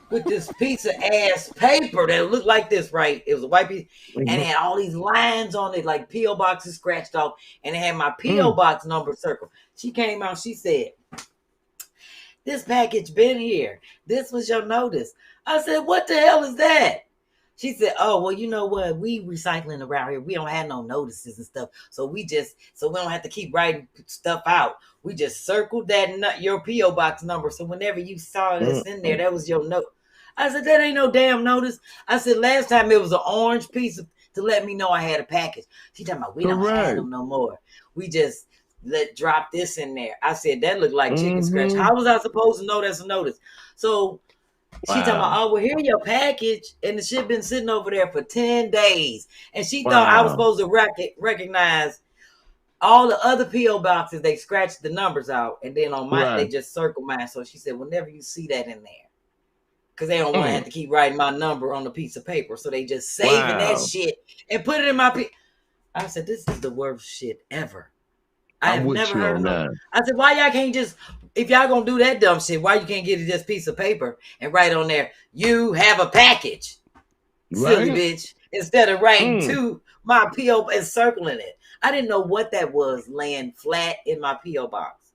with this piece of ass paper that looked like this, right? It was a white piece. And it had all these lines on it, like P.O. boxes scratched off. And it had my P.O. box number circled. She came out. She said, this package been here. This was your notice. I said, what the hell is that? She said, oh, well, you know what? We recycling around here. We don't have no notices and stuff. So we don't have to keep writing stuff out. We just circled your P.O. box number. So whenever you saw this in there, that was your note. I said, that ain't no damn notice. I said, last time it was an orange piece to let me know I had a package. She talking about, we don't have them no more. We just drop this in there. I said, that looked like chicken scratch. How was I supposed to know that's a notice? So she talking about, oh, well, here's your package. And the shit been sitting over there for 10 days. And she thought I was supposed to recognize all the other P.O. boxes. They scratched the numbers out. And then on mine, they just circled mine. So she said, whenever you see that in there, because they don't want to have to keep writing my number on a piece of paper. So they just saving that shit and put it in my I said, this is the worst shit ever. I have never heard of that. I said, why y'all can't just, if y'all gonna do that dumb shit, why you can't get this piece of paper and write on there, you have a package, silly bitch, instead of writing to my P.O. and circling it. I didn't know what that was laying flat in my P.O. box.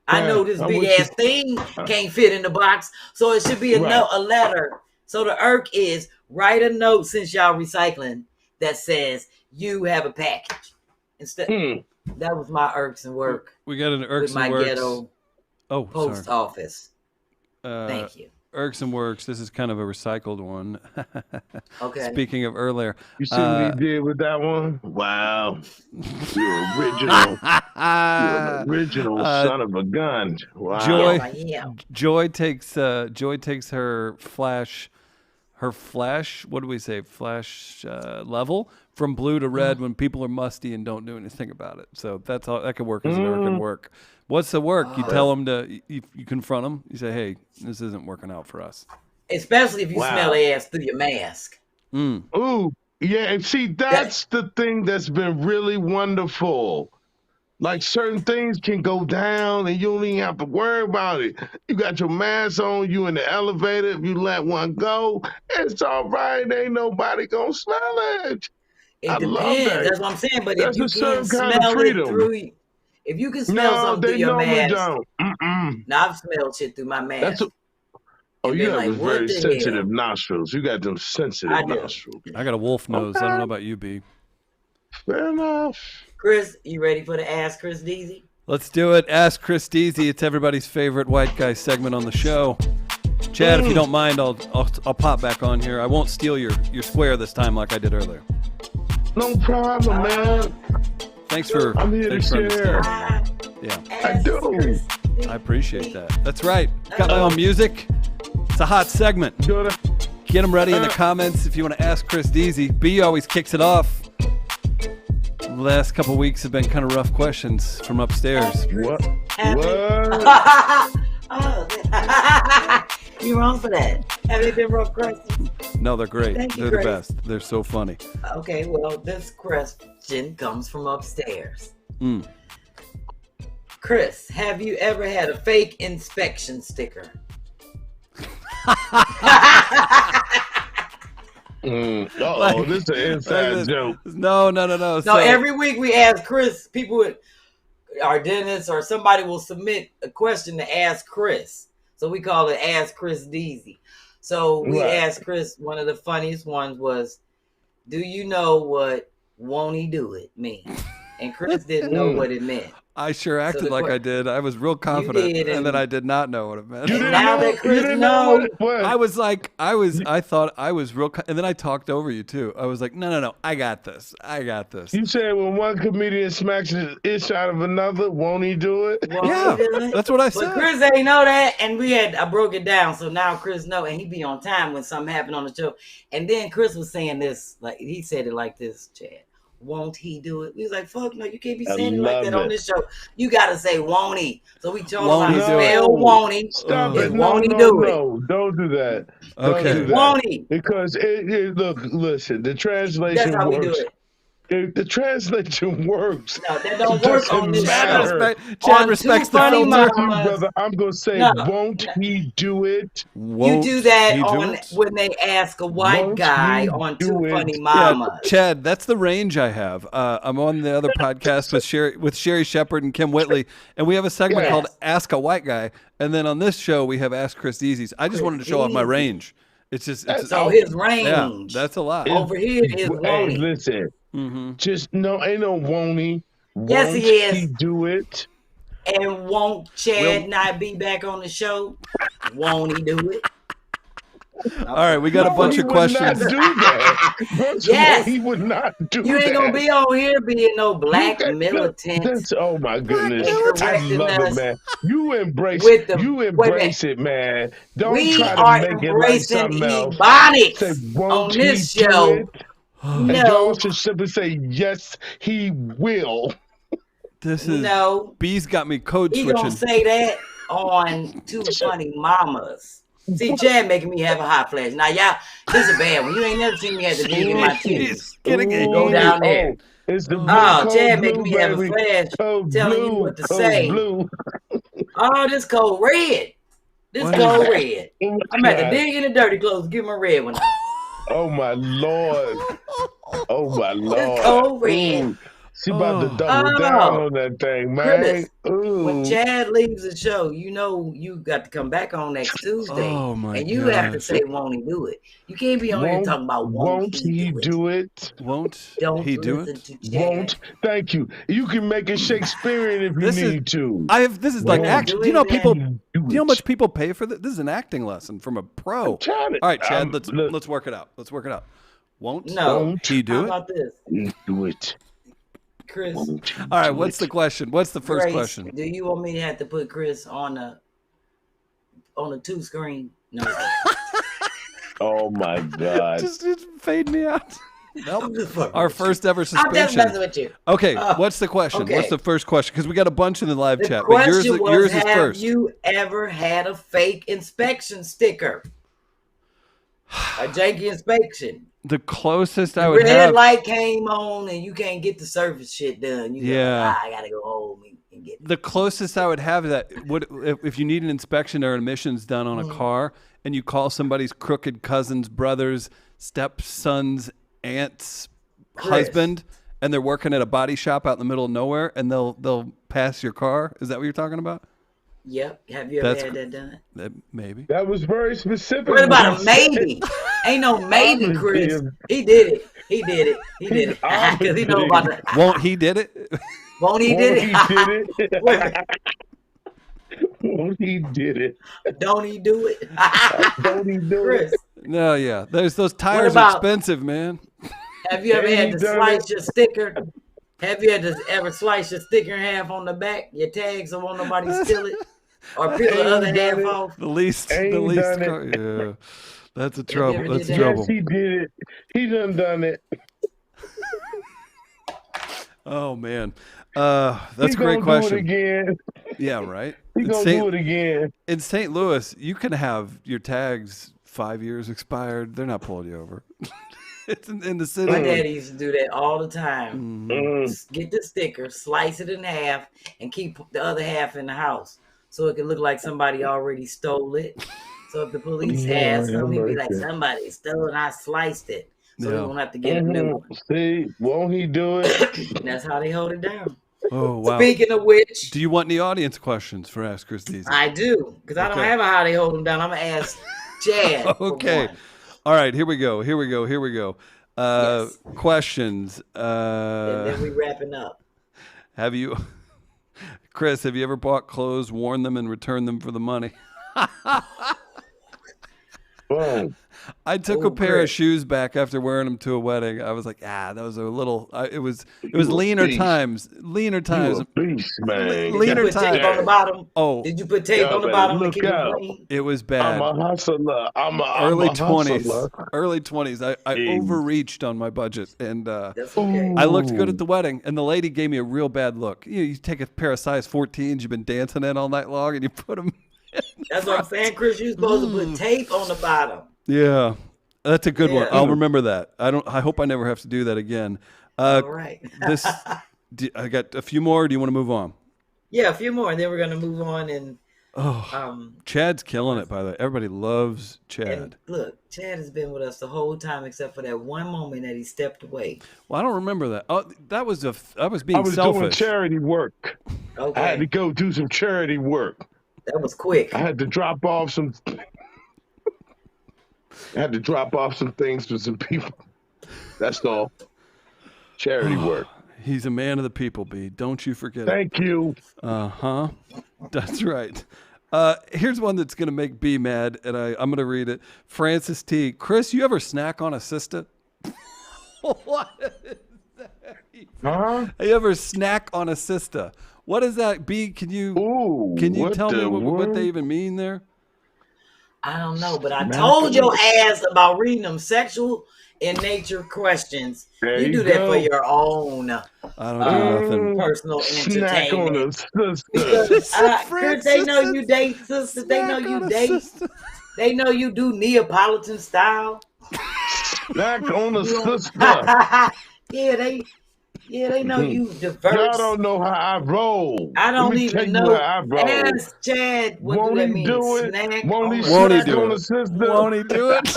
I know this big ass thing can't fit in the box, so it should be a note, a letter. So the irk is write a note since y'all recycling that says you have a package. Instead. That was my irks and work.
We got an irks and works.
Ghetto post office. Thank you.
Irks and works. This is kind of a recycled one.
Okay.
Speaking of earlier.
You see what he did with that one? Wow. You're original. You're an original son of a gun. Wow.
Joy takes her her flash, what do we say, flash level from blue to red when people are musty and don't do anything about it. So that's all. That could work as American work. What's the work? You tell them you confront them. You say, hey, this isn't working out for us.
Especially if you smell ass through your mask.
Ooh, yeah. And see, that's the thing that's been really wonderful. Like certain things can go down and you don't even have to worry about it. You got your mask on, you in the elevator. If you let one go, it's all right. Ain't nobody gonna smell it.
It depends. That's what I'm saying. But
that's
if you can smell it through, if you can smell something through your mask, now I've smelled shit through my mask.
You have very sensitive nostrils. You got them sensitive nostrils.
I got a wolf nose. I don't know about you, B.
Fair enough.
Chris, you ready for the Ask Chris Deasy?
Let's do it. Ask Chris Deasy. It's everybody's favorite white guy segment on the show. Chad, if you don't mind, I'll pop back on here. I won't steal your square this time like I did earlier.
No problem, man.
Thanks for.
I'm here to share.
Yeah,
I do.
I appreciate that. That's right. Got my own music. It's a hot segment. Get them ready in the comments if you want to ask Chris Deasy. B always kicks it off. The last couple weeks have been kind of rough questions from upstairs.
What?
You're wrong for that. Have they been rough questions?
No, they're great. They're the
Chris.
best. They're so funny.
Okay, well, this question comes from upstairs. Chris, have you ever had a fake inspection sticker?
This is an inside joke.
No.
No, every week we ask Chris, our dentists or somebody will submit a question to ask Chris. So we call it Ask Chris Deasy. So we asked Chris, one of the funniest ones was, do you know what won't he do it mean? And Chris didn't know what it meant.
I sure acted like I did. I was real confident, and then I did not know what it meant.
Now that Chris knows,
I thought I was real, and then I talked over you too. I was like, no, I got this.
You said when one comedian smacks the itch out of another, won't he do it?
That's what I said.
But Chris ain't know that, and I broke it down, so now Chris know, and he be on time when something happened on the show. And then Chris was saying this, like he said it like this, Chad. Won't he do it? We was like, fuck no, you can't be saying it like that on this show. You gotta say won't he. So we told him how to spell won't he.
Stop it.
Won't he do it?
No, don't do that.
Okay.
Won't he?
Because look, listen, the translation
That's how
works.
we do it.
The translation works.
No, that don't work on this show.
Chad respects the filter.
Brother, I'm going to say, won't he do it?
You do that when they ask a white guy on Two Funny Mamas.
Yeah, Chad, that's the range I have. I'm on the other podcast with Sherri Shepherd and Kym Whitley, and we have a segment called Ask a White Guy. And then on this show, we have Ask Chris Deasy's. I just wanted to show off my range. It's just his
range.
Yeah, that's a lot.
Over here is won't he.
Listen. Just ain't no won't he.
Yes, he is.
He do it.
And won't Chad not be back on the show? Won't he do it?
All right, we got a bunch of questions.
He would not do that. First of all, he would not do that.
You ain't gonna be on here being no black militant.
Oh my goodness, I love it, man. You embrace it, man. Don't try to make it like something else.
Ebonics on this show.
And Jones should simply say, yes, he will.
B's got me code switching.
He gonna say that on Two Funny Mamas. See, Chad making me have a hot flash. Now, y'all, this is a bad one. You ain't never seen me have to dig in my teeth. Go down there.
It's the
Chad making me have a flash, telling you what to say. This cold red. Cold red. I'm at to dig in the dirty clothes, get my red one out.
Oh my Lord.
It's cold red.
She about to double down on that thing, man.
When Chad leaves the show, you know you got to come back on next Tuesday.
Oh my
and you have to say, won't he do it? You can't be on here talking about won't he do it?
Won't he do it?
Won't. Thank you. You can make it Shakespearean if you need to.
This is like action. Do you know people? Do you know how much people pay for this? This is an acting lesson from a pro. All right, Chad, let's work it out. Won't he do it?
How about this?
Do it.
Chris.
All right, what's the question? What's the first question?
Do you want me to have to put Chris on a two screen? No.
Oh my God!
just fade me out. Nope.
I'm just fucking
Our
with
first ever
I'm
suspension.
just messing with you.
Okay, what's the question?
Okay.
What's the first question? Because we got a bunch in the live
The
chat, but yours
was,
is first.
Have you ever had a fake inspection sticker? A janky inspection.
The closest I would
Red
have.
light came on and you can't get the service shit done. You
Yeah.
I gotta go home and get it.
The closest I would have that would if you need an inspection or emissions done on a car, and you call somebody's crooked cousin's brother's stepson's aunt's husband, and they're working at a body shop out in the middle of nowhere, and they'll pass your car. Is that what you're talking about?
Yep. Have you ever had that done?
Maybe.
That was very specific.
What about a maybe? Ain't no maybe, Chris. He did it. He did it. He did it. Because he know about the.
Won't he did it?
Won't he did it?
Won't he did it?
Don't he do it?
Don't he do
Chris,
it?
No, yeah. There's those tires are expensive, man.
have you ever
Ain't
had
he
to
done
slice
it?
your sticker? Have you had to ever slice your sticker in half on the back, your tags, so won't nobody steal it? Or peel the other half off?
The least car. Yeah. That's a trouble. That's trouble.
Yes, he did it. He done it.
Oh man. That's a great
Do
question.
it again.
Yeah, right.
He gonna do it again.
In St. Louis, you can have your tags 5 years expired. They're not pulling you over. It's in the city.
My daddy used to do that all the time. Get the sticker, slice it in half, and keep the other half in the house so it could look like somebody already stole it. So if the police ask him, he'd be like, somebody stole it, I sliced it. So he won't have to get a new one.
See, won't he do it?
That's how they hold it down.
Oh, wow.
Speaking of which,
do you want any audience questions for Ask Chris Deasy?
I do, because I don't have a how they hold them down. I'm going to ask Chad.
Okay. All right, here we go.
Yes.
Questions.
And then we wrapping up.
Chris, have you ever bought clothes, worn them, and returned them for the money?
Boom.
I took a pair of shoes back after wearing them to a wedding. I was like, that was a little. It was leaner times. Leaner times.
You a beast, man.
Leaner
Did you put tape
times.
on the bottom?
Oh,
Did you put tape on the bottom to
look
keep
out.
it clean?
it was bad.
I'm a hustler.
Early
I'm a hustler.
20s. Early 20s. I overreached on my budget, and
That's okay.
I looked good at the wedding, and the lady gave me a real bad look. You take a pair of size 14s you've been dancing in all night long, and you put them.
That's what I'm saying, Chris. You're supposed to put tape on the bottom.
Yeah, that's a good one.
Yeah.
I'll remember that. I hope I never have to do that again.
All right.
I got a few more. Or do you want to move on?
Yeah, a few more, and then we're gonna move on. And
Chad's killing it, by the way. Everybody loves Chad.
and look, Chad has been with us the whole time, except for that one moment that he stepped away.
Well, I don't remember that. Oh, that was I was being
I was
selfish.
doing charity work.
Okay,
I had to go do some charity work.
that was quick.
I had to drop off some things for some people. That's all. Charity work.
He's a man of the people, B. Don't you forget it.
Thank you.
Uh-huh. That's right. Here's one that's going to make B mad, and I'm going to read it. Francis T. Chris, you ever snack on a sister? What is that?
Huh?
You ever snack on a sister? What is that, B? Can you tell me what they even mean there?
I don't know, but I told your ass about reading them sexual in nature questions.
There
You
you
do that
go.
for your own
I don't do nothing.
personal
Snack on
entertainment.
a sister.
Chris, they know you date sisters. They know you date. They know you do Neapolitan style.
Snack on a sister.
Yeah, they know you diverse.
Y'all don't know how I roll.
I don't
Let me
even
tell you
know.
how I roll.
Ask Chad, what
Won't
do that
he
mean?
do it?
Snack
Won't he
on a
Won't he
snack
do
on
it?
a sister?
Won't he do it?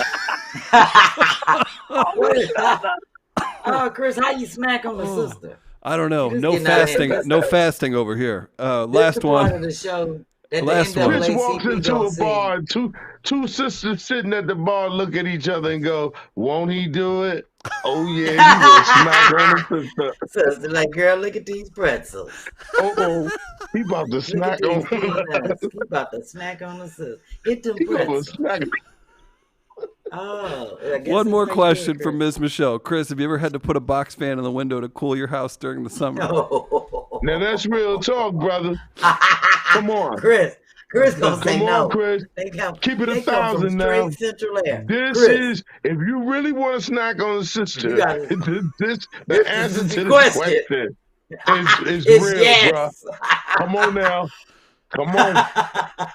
Oh, Chris, how you smack on a sister?
I don't know.
You're just
No
getting out of
fasting.
hand.
No fasting over here.
This
Last
the part of
one.
the show that
Last
the
one.
Chris walks
NAACP
into
don't
a
see.
bar, and two sisters sitting at the bar look at each other and go, "Won't he do it? Oh yeah, he will smack on the sister.
Sister, like, girl, look at these pretzels.
Oh, he about to
Look at
smack
these
on
peanuts. He about to smack on the sister. Hit them
He gonna
pretzels.
smack.
Oh, I guess
One
it's
more
like
question
that,
from Ms. Michelle. Chris, have you ever had to put a box fan in the window to cool your house during the summer?
No.
Now that's real talk, brother. Come on.
Chris, Chris gonna say
Come
no.
on, Chris. Keep it 1,000 now.
Central Air.
This
Chris,
is, if you really want to snack on the sister, the answer to this question is real,
yes.
bro. Come on now. Come on.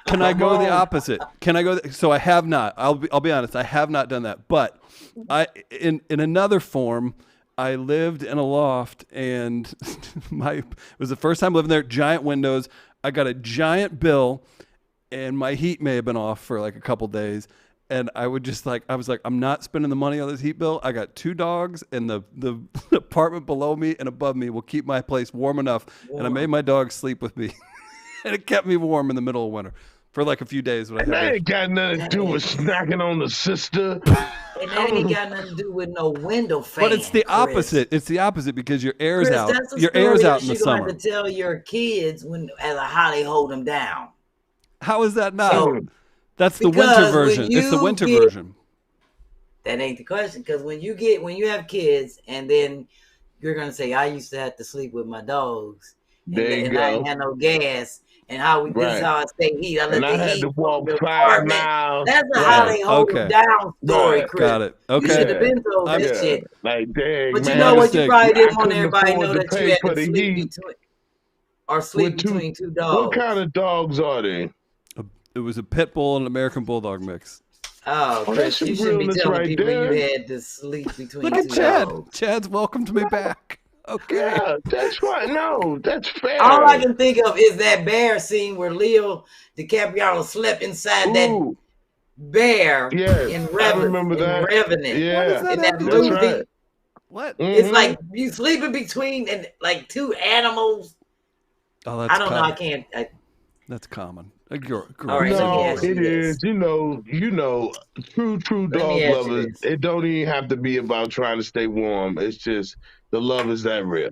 Can I go the opposite? Can I go? So I have not. I'll be honest. I have not done that. But in another form, I lived in a loft, and it was the first time living there. Giant windows. I got a giant bill, and my heat may have been off for like a couple days. And I was like, I'm not spending the money on this heat bill. I got 2 dogs, and the apartment below me and above me will keep my place warm enough. And I made my dogs sleep with me. And it kept me warm in the middle of winter for like a few days.
That ain't got nothing to do with snacking on the sister.
And that ain't got nothing to do with no window fan.
But it's the opposite. It's the opposite because your air's
Chris,
out. Your air's out in the summer.
You're going to tell your kids how they hold them down.
How is that not? That's the winter version. It's the winter version.
That ain't the question. Because when you have kids, and then you're going to say, I used to have to sleep with my dogs. And I ain't had no gas. And this is how I stay heat. I let the
had
heat
to walk
the
5 miles.
That's a how they hold them down story, Chris.
Got it. Okay.
You should have been told this shit.
Like, dang,
but
man,
you know what? You probably didn't want everybody to know
afford
that you had to sleep between 2 dogs.
What kind of dogs are they?
It was a pit bull and an American bulldog mix.
Oh, Chris, you shouldn't be telling people you had to sleep between 2 dogs.
Look at Chad. Chad's welcomed me back. Okay.
Yeah, that's right. No, that's fair.
All I can think of is that bear scene where Leo DiCaprio slept inside that bear in Revenant.
I remember that.
Revenant.
Yeah.
In that movie.
Right.
What?
It's like you sleeping between like 2 animals.
Oh, that's
I don't know. I can't.
That's common.
All
No,
right,
it is. You know, true dog lovers. It don't even have to be about trying to stay warm. It's just the love is that real.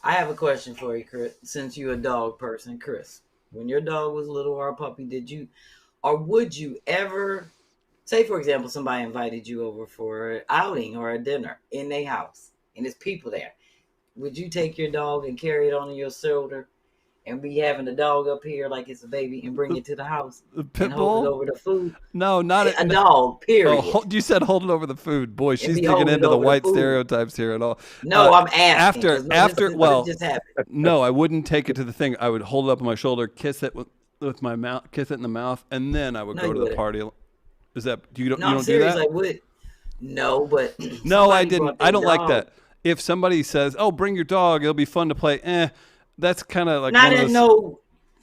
I have a question for you, Chris. Since you're a dog person, Chris, when your dog was little or a puppy, did you, or would you ever, say for example, somebody invited you over for an outing or a dinner in their house, and there's people there? Would you take your dog and carry it on your shoulder? And be having the dog up here like it's a baby and bring it to the house and hold it over the food?
No, not
a dog, period.
Oh, you said hold it over the food. Boy, she's digging into the white stereotypes here and all.
No, I'm asking.
No, I wouldn't take it to the thing. I would hold it up on my shoulder, kiss it with my mouth, kiss it in the mouth, and then I would go to the party. Is that, you don't do that?
I would. No, but.
No, I didn't. I don't like that. If somebody says, oh, bring your dog, it'll be fun to play, that's kind of like
not at no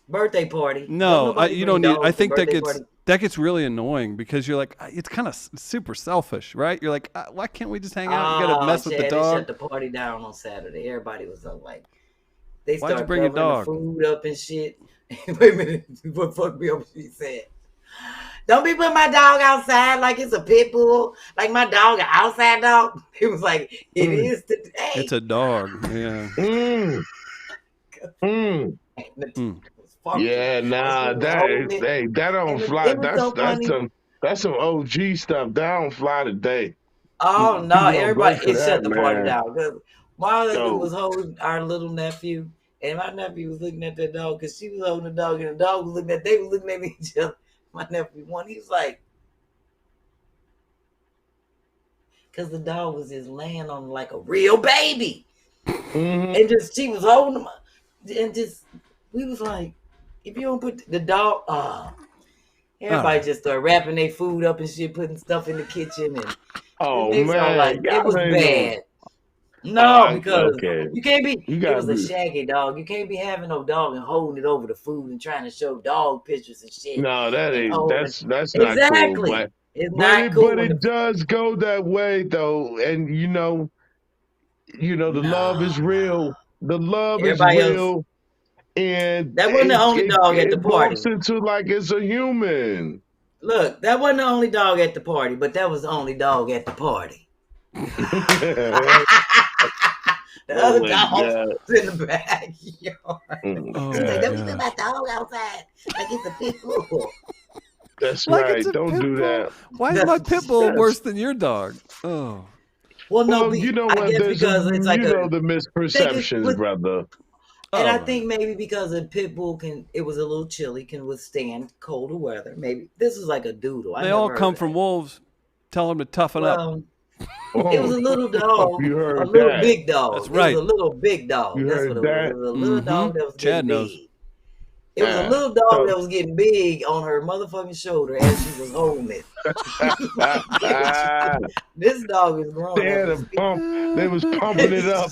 birthday party.
No, you don't need. I think that gets really annoying because you're like, it's kind of super selfish, right? You're like, why can't we just hang out? You got to mess with the dog.
They shut the party down on Saturday. Everybody was like, they
started
bring
a dog?
The food up and shit. Wait a minute, what fucked me up? She said, "Don't be putting my dog outside like it's a pit bull. Like my dog, an outside dog." It was like, it is today.
It's a dog. Yeah.
Yeah, nah, that don't fly. That's some OG stuff. That don't fly today.
Oh no, everybody shut the party down. Because my husband was holding our little nephew, and my nephew was looking at that dog because she was holding the dog, and the dog was looking at. They were looking at each other. My nephew he was like, because the dog was just laying on like a real baby, and just she was holding him. And just, we was like, if you don't put the dog, everybody just started wrapping their food up and shit, putting stuff in the kitchen. And
man,
it was bad. No, because you can't be, it was a shaggy dog. You can't be having no dog and holding it over the food and trying to show dog pictures and shit.
No, that ain't, that's not cool. But,
it's not cool.
But it does go that way though. And the love is real. The love is real, and
that wasn't the only dog at the party.
It into like it's a human.
Look, that wasn't the only dog at the party, but that was the only dog at the party. The other dog was in the backyard. Don't be put my dog outside like it's a pit bull.
That's right. Don't do that.
Why is my pit bull worse than your dog? Oh.
Well, no,
you know what?
Because it's like
the misperceptions, brother.
And I think maybe because a pit bull it was a little chilly, can withstand colder weather. Maybe this was like a doodle.
They all come from wolves. Tell them to toughen up.
It was a little dog,
you heard
a little
that.
big dog.
That's right.
It was a little big dog.
You
That's
heard
what it was.
that?
It was a little dog that was
Chad
getting
knows.
big. It was a little dog that was getting big on her motherfucking shoulder as she was holding it. This dog is grown.
They was pumping it up.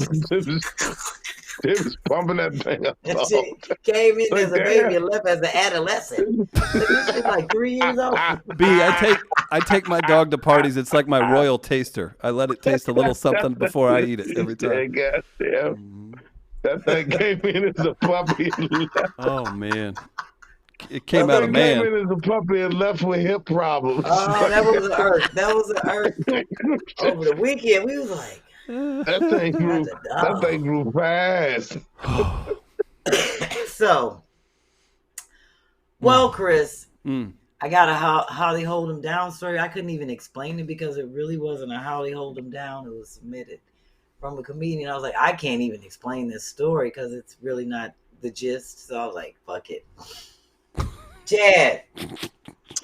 They was pumping that thing up.
That shit came in as a baby and left as an adolescent. This shit like 3 years old.
B, I take my dog to parties. It's like my royal taster. I let it taste a little something before I eat it every time.
Goddamn. That thing came in as a puppy.
Oh man, it came out a man.
Came in as a puppy and left with hip problems.
Oh, that was an earth. That was an earth. Over the weekend, we was like,
that thing grew fast.
So, well, Chris, I got a how they hold him down story. I couldn't even explain it because it really wasn't a how they hold him down. It was submitted from a comedian. I was like, I can't even explain this story because it's really not the gist. So I was like, fuck it. Chad,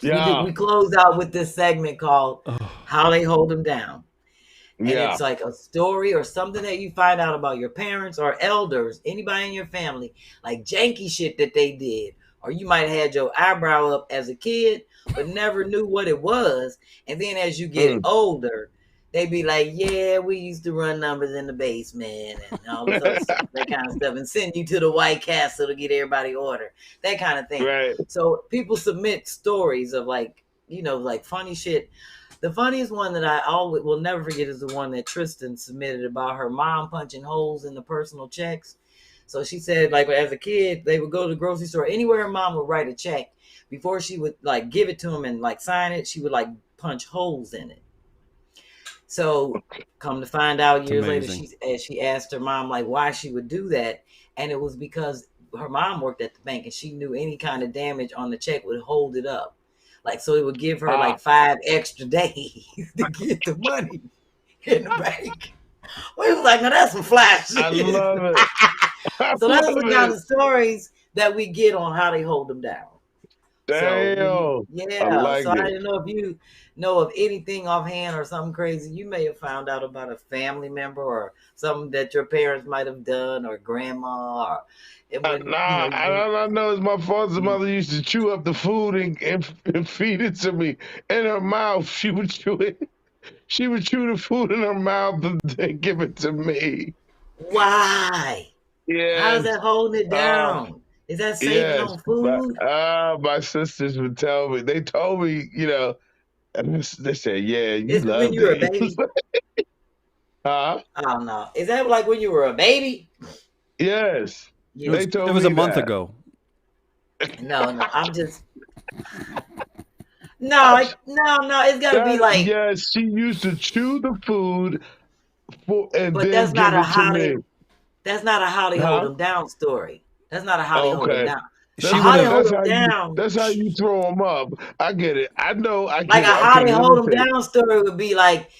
we closed out with this segment called How They Hold Him Down. And it's like a story or something that you find out about your parents or elders, anybody in your family, like janky shit that they did. Or you might have had your eyebrow up as a kid, but never knew what it was. And then as you get older, they be like, yeah, we used to run numbers in the basement and all this other stuff, that kind of stuff, and send you to the White Castle to get everybody order, that kind of thing.
Right.
So people submit stories of like funny shit. The funniest one that I always will never forget is the one that Tristan submitted about her mom punching holes in the personal checks. So she said, like, as a kid, they would go to the grocery store. Anywhere her mom would write a check, before she would like give it to him and like sign it, she would like punch holes in it. So come to find out years later, she asked her mom like why she would do that. And it was because her mom worked at the bank and she knew any kind of damage on the check would hold it up. Like, so it would give her like 5 extra days to get the money in the bank. We was like, now that's some flash shit.
I love it.
So that's the kind of stories that we get on how they hold them down.
Damn.
So,
I
didn't know if you know of anything offhand or something crazy. You may have found out about a family member or something that your parents might have done or grandma or
I know is my father's mother used to chew up the food and feed it to me in her mouth. She would chew it. She would chew the food in her mouth and then give it to me.
Why?
Yeah.
How's that holding it down? Is that saving on food?
My sisters would tell me. They told me, and they said, "Yeah, you love
when you were a baby."
Huh?
I don't know. Is that like when you were a baby?
Yes. They told me
it was a month ago.
No, I'm just. No, it's gotta be like.
Yeah, she used to chew the food and
but
then
that's not
give
a
it
how
to
they.
me.
That's not a how they hold them down story. That's not a how they hold them down.
That's how you throw them up. I get it. I know. I get
like
it.
A how they hold them down story would be like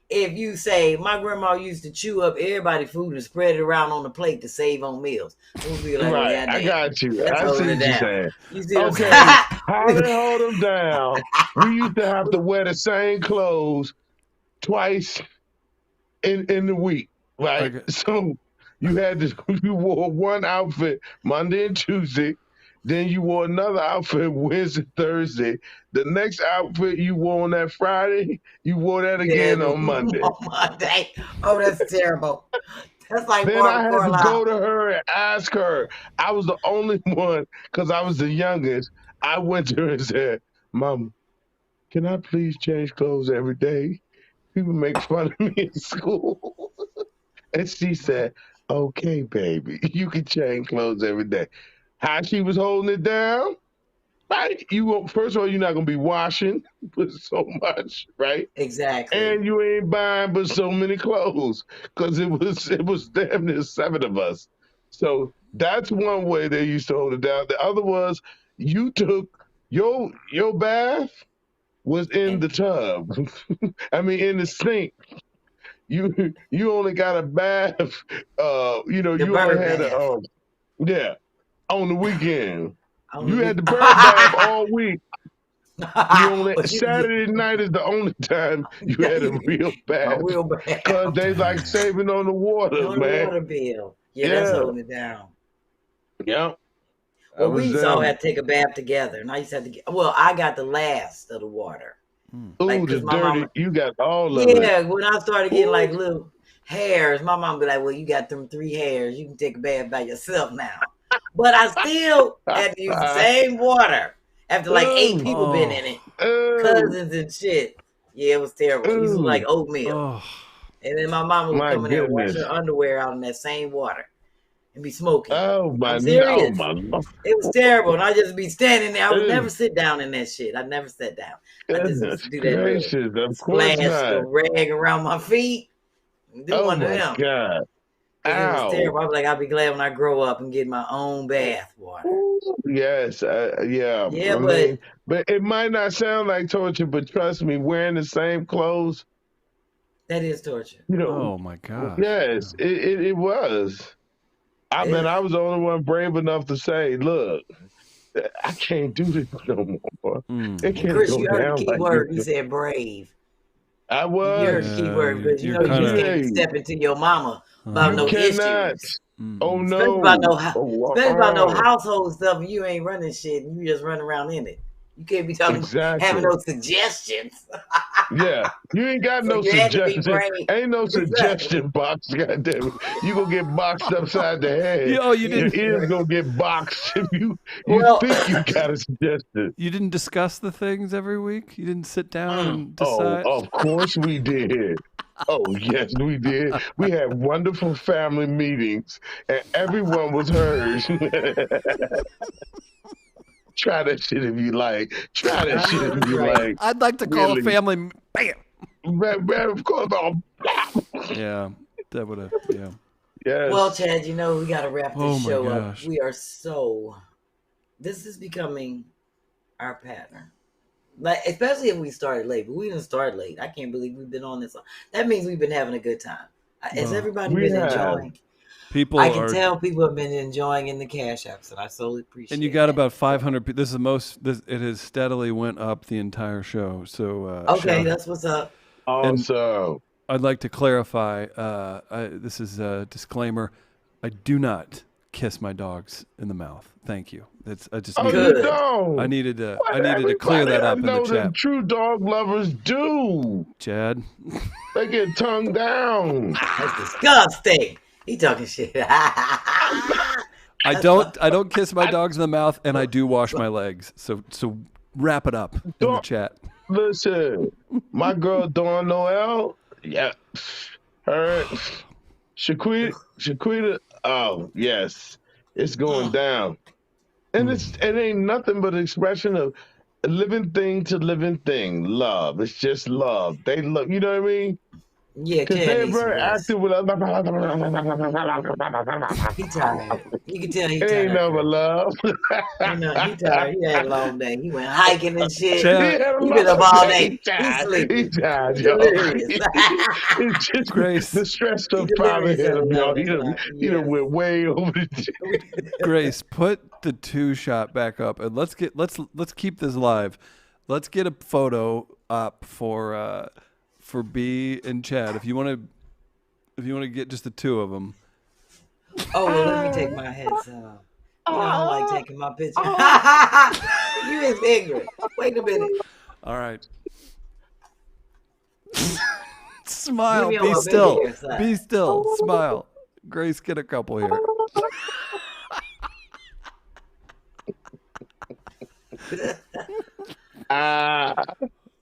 if you say my grandma used to chew up everybody's food and spread it around on the plate to save on meals. We'll be like,
right. I got you. I see what you're saying.
You see
okay. How they hold them down? We used to have to wear the same clothes twice in the week, right? Okay. So you wore one outfit Monday and Tuesday, then you wore another outfit Wednesday, Thursday. The next outfit you wore on that Friday, you wore that again on Monday.
Oh, that's terrible. That's like
then I had to go to her and ask her. I was the only one because I was the youngest. I went to her and said, "Mama, can I please change clothes every day? People make fun of me in school." And she said, "Okay, baby, you can change clothes every day." How she was holding it down, right? First of all, you're not gonna be washing but so much, right?
Exactly.
And you ain't buying but so many clothes because it was damn near 7 of us. So that's one way they used to hold it down. The other was you took your bath was in the tub. I mean, in the sink. You only got a bath. You only had Yeah, on the weekend. You had the bird bath all week. You only Saturday night is the only time you had a real bath.
A real bath.
Cause they like saving on the water,
on
man.
The water bill. Yeah, that's holding it down.
Yeah.
Well, we used to all have to take a bath together, and I used to have to I got the last of the water.
Ooh, like, the dirty, you got all of it.
Yeah, when I started getting like little hairs, my mom be like, well, you got them 3 hairs. You can take a bath by yourself now. But I still had to use the same water after like 8 people been in it. Cousins and shit. Yeah, it was terrible. It used to like oatmeal. And then my mama would come in there and wash her underwear out in that same water and be smoking.
Oh my!
I'm serious.
Oh my God.
It was terrible, and I just be standing there. I would never sit down in that shit. I never sat down. I just used to do that.
Gracious, of course not.
The rag around my feet. Do one of them.
God.
It was terrible. I was like, I'll be glad when I grow up and get my own bath water.
Yes, yeah.
Yeah,
but it might not sound like torture, but trust me, wearing the same clothes.
That is torture.
You know.
Oh my God.
Yes, it was. I mean, I was the only one brave enough to say, look, I can't do this no more. It can't
Chris,
go
you heard
down
the key
like
word.
this.
You said brave.
I was.
You heard the key word, but you know you can't step into your mama about no issues.
Oh no.
Especially about no household stuff. You ain't running shit. You just run around in it. You can't be talking having no suggestions.
Yeah, you ain't got no suggestions. Ain't no suggestion box. Goddamn it, you gonna get boxed upside the head.
Your
ears gonna get boxed if you think you got a suggestion.
You didn't discuss the things every week. You didn't sit down and decide.
Oh, of course we did. Oh yes, we did. We had wonderful family meetings, and everyone was heard. Try that shit if you like. Try that shit if you like.
I'd like to call a family. Bam.
Of course.
Yeah, that would have. Yeah.
Yes.
Well, Chad, you know we got to wrap this show up. We are so. This is becoming our pattern. Like, especially if we started late, but we didn't start late. I can't believe we've been on this. That means we've been having a good time. Has everybody been enjoying? I can tell people have been enjoying in the Cash Apps, and I so appreciate it.
And you got about 500 people. This is the most. It has steadily went up the entire show. So
okay, that's what's up.
Also,
I'd like to clarify. This is a disclaimer. I do not kiss my dogs in the mouth. Thank you. I just needed to clear that up in the chat.
True dog lovers do.
Chad,
they get tongue down.
That's disgusting. He talking shit.
I don't kiss my dogs in the mouth, and I do wash my legs. So wrap it up in the chat.
Listen, my girl Dawn Noel, yeah, her Shaquita. Oh yes, it's going down, and it ain't nothing but an expression of living thing to living thing. Love. It's just love. They love. You know what I mean?
Yeah,
because they're very active with us.
He tired. You can tell he tired.
Ain't never love.
He tired. He had a long day. He went hiking and shit.
He
been up all day.
He tired, y'all. It's just
Grace.
The stress of fatherhood of y'all. He done went way over the
Grace, put the 2-shot back up, and let's keep this live. Let's get a photo up for B and Chad, if you want to get just the two of them.
Oh, well, let me take my heads off. I don't like taking my picture. You is ignorant. Wait a minute.
All right. Smile. Be still. Be still. Smile. Grace, get a couple here.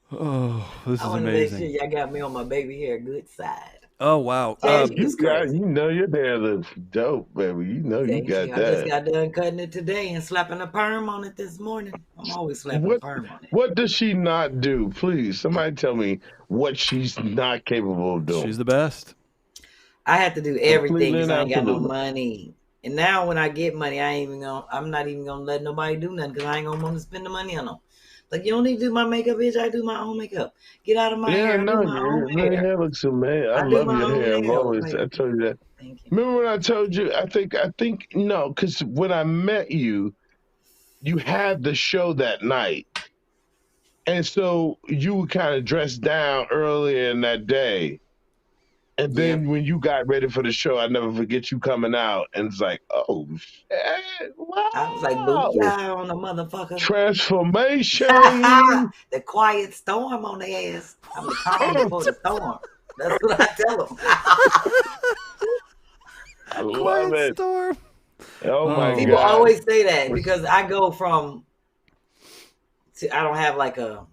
Oh, this is amazing. I want to make sure
y'all got me on my baby hair good side.
Oh, wow.
You know your hair looks dope, baby. You know you got that.
I just got done cutting it today and slapping a perm on it this morning. I'm always slapping a perm on it.
What does she not do? Please, somebody tell me what she's not capable of doing.
She's the best.
I have to do everything because I ain't got no money. And now when I get money, I'm not even gonna let nobody do nothing because I ain't gonna want to spend the money on them. Like, you don't need to do my makeup, bitch. I do my own makeup. Get out of my
Yeah,
hair. I do
no,
my own
your
hair.
hair looks amazing. I
I do
love
my
your
own
hair. I've
nails.
always,
Like,
I told you that.
thank you.
Remember when I told you? I think no, because when I met you, you had the show that night, and so you were kind of dressed down earlier in that day. And
Yep.
then when you got ready for the show, I never forget you coming out, and it's like, oh shit,
I was like,
wow,
booyah on the motherfucker.
transformation.
The quiet storm on their ass. I'm the calm before the storm. That's what I tell them.
I love
Quiet
it.
storm.
Oh my
People
God.
always say that because I go from, I don't have like a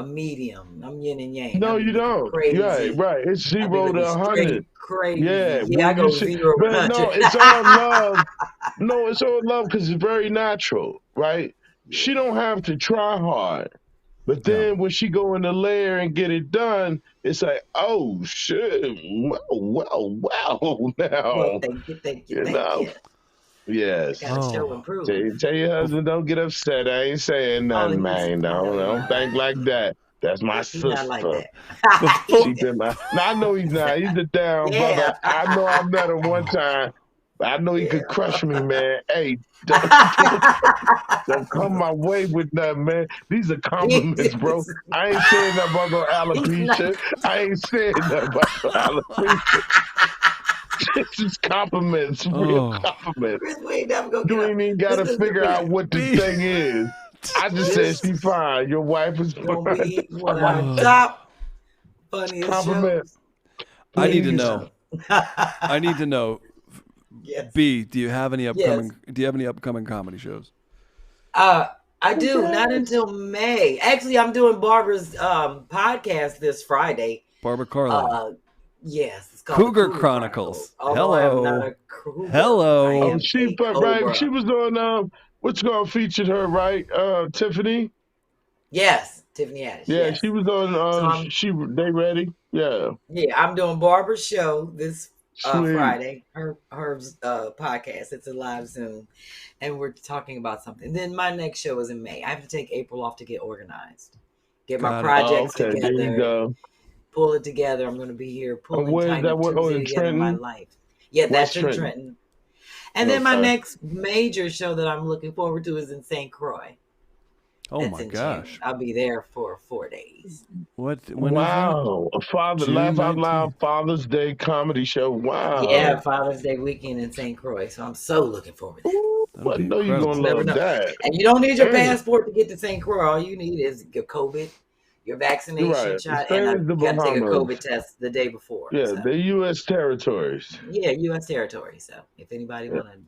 medium. I'm yin and yang.
No,
I'm
you
either
don't.
crazy.
Right. It's
I be
0 to
looking
100.
straight crazy.
Yeah,
Yeah, I
when you
go
see,
0 to
but
100.
no, it's all love. No, it's all love because it's very natural, right?
Yeah.
She don't have to try hard. But then when she go in the lair and get it done, it's like, oh shit, wow, now.
Well, thank you.
Yes.
I gotta show and prove.
Tell your husband, don't get upset. I ain't saying nothing, man. Don't think like that. That's my
He's not like
sister.
that.
She been my. No, I know he's not. He's a down brother. I know I met him one time. I know he could crush me, man. Hey, don't come my way with nothing, man. These are compliments, bro. I ain't saying nothing about no alopecia. I ain't saying nothing about no alopecia. This is compliments, real compliments.
Chris, we ain't never gonna
You ain't even got to figure out what the thing is. I just said she fine. Your wife is
gonna
fine.
be one of our top funniest
Compliment.
shows.
I need to know. I need to know.
Yes.
B, do you have any upcoming? Do you have any upcoming comedy shows?
I do. Not until May. Actually, I'm doing Barbara's podcast this Friday.
Barbara Carlin.
Yes, it's called
Cougar Chronicles.
Hello. I'm not a cougar.
Hello.
I
She was on what's called featured her, right? Tiffany.
Yes, Tiffany Haddish.
Yeah,
yes.
she was on. They ready? Yeah.
Yeah, I'm doing Barbara's show this Friday. Her podcast. It's a live Zoom, and we're talking about something. Then my next show is in May. I have to take April off to get organized, get my projects together.
There you go.
Pull it together. I'm going to be here pulling
Untitled
Tuesday together in my life. Yeah, that's in Trenton. And then my next major show that I'm looking forward to is in St. Croix.
Oh my gosh!
June. I'll be there for 4 days.
When
wow!
Is
that? Laugh Out Loud Father's Day comedy show. Wow!
Yeah, Father's Day weekend in St. Croix. So I'm so looking forward to that.
I know you're gonna love that.
And you don't need your passport to get to St. Croix. All you need is your COVID, your vaccination shot, and you got to take a COVID test the day before.
Yeah, the U.S. territories.
Yeah, U.S. territory. So if anybody want to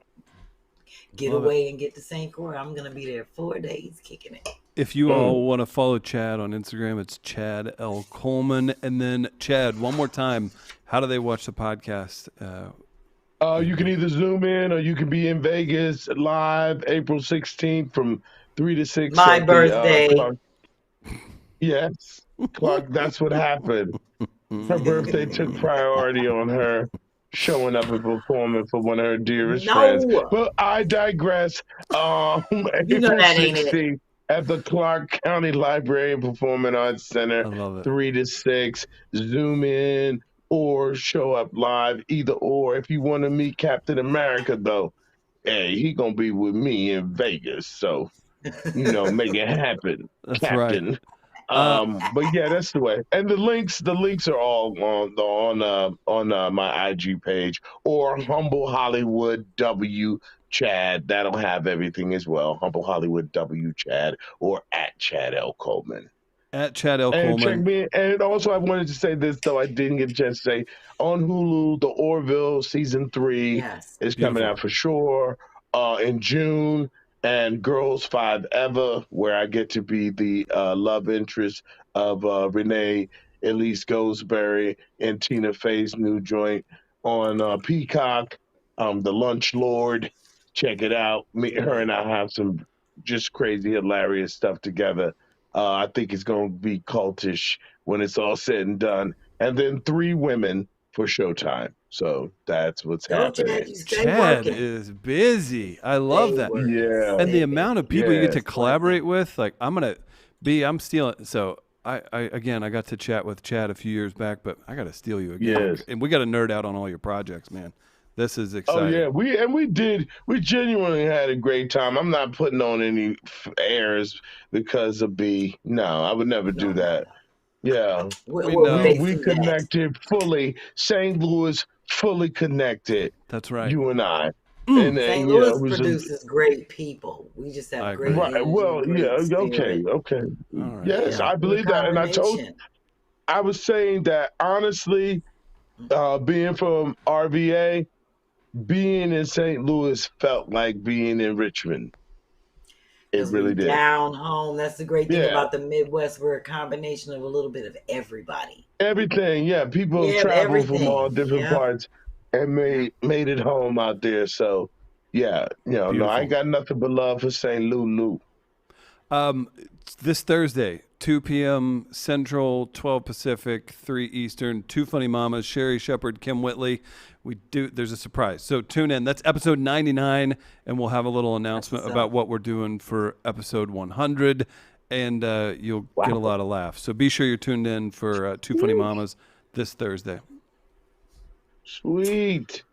get away and get to St. Croix, I'm going to be there 4 days kicking it.
If you all want to follow Chad on Instagram, it's Chad L. Coleman. And then, Chad, one more time, how do they watch the podcast?
You can either Zoom in or you can be in Vegas live April 16th from 3 to 6.
My birthday.
Yes. Clark, that's what happened. Her birthday took priority on her showing up and performing for one of her dearest friends. But I digress. April
that ain't
16th
it.
at the Clark County Library and Performing Arts Center, 3 to 6. Zoom in or show up live, either or. If you want to meet Captain America, though, hey, he gonna be with me in Vegas, so make it happen,
That's
Captain.
Right.
But yeah, that's the way. And the links are all on my IG page or Humble Hollywood W Chad. That'll have everything as well. Humble Hollywood W Chad or at Chad L Coleman.
At Chad L
And
Coleman.
check me. And also, I wanted to say this though I didn't get a chance to say on Hulu, The Orville season 3 is coming out for sure in June. And Girls Five Ever, where I get to be the love interest of Renee Elise Goldsberry and Tina Fey's new joint on Peacock, The Lunch Lord. Check it out. Her and I have some just crazy, hilarious stuff together. I think it's going to be cultish when it's all said and done. And then 3 Women for Showtime. So that's what's
Go,
happening.
Chad, you stay
Chad
working.
is busy. I love that.
Yeah.
And the amount of people you get to
Yes.
collaborate with, like I'm stealing. So I got to chat with Chad a few years back, but I got to steal you again.
Yes.
And we got to nerd out on all your projects, man. This is
Oh
exciting.
yeah, we genuinely had a great time. I'm not putting on any airs because of B. No, I would never do that. Yeah, we connected fully. St. Louis fully connected.
That's right.
You and I.
And St. Louis produces great people. We just have great.
Right. Well, yeah. Okay. Okay. Right. Yes, I believe that, and I was saying that honestly, being from RVA. Being in St. Louis felt like being in Richmond. It really did.
Down home. That's the great thing about the Midwest. We're a combination of a little bit of everybody.
Everything, yeah. People travel from all different parts and made it home out there. So, yeah, no, I ain't got nothing but love for St. Louis.
This Thursday, 2 p.m. Central, 12 Pacific, 3 Eastern. Two Funny Mamas, Sherri Shepherd, Kym Whitley. There's a surprise. So tune in. That's episode 99, and we'll have a little announcement about what we're doing for episode 100, and you'll get a lot of laughs. So be sure you're tuned in for Two Funny Mamas this Thursday.
Sweet.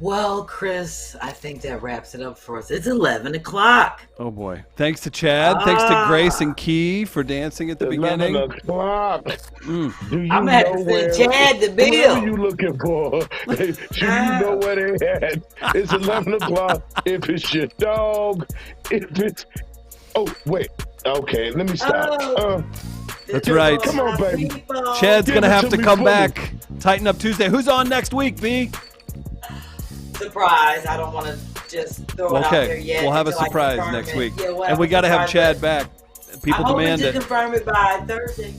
Well, Chris, I think that wraps it up for us. It's 11 o'clock.
Oh, boy. Thanks to Chad. Thanks to Grace and Key for dancing at the beginning.
11 o'clock.
I'm going to have to send Chad the bill.
What are you looking for? Do you know where they at? It's 11 o'clock. If it's your dog, if it's... Oh, wait. Okay, let me stop.
That's right.
Come on, baby.
Chad's going to have to come back. Tighten Up Tuesday. Who's on next week, B?
Surprise. I don't want to just throw it out there yet.
We'll have a surprise next week. And we got to have Chad back. People demand it.
I hope to confirm it by Thursday.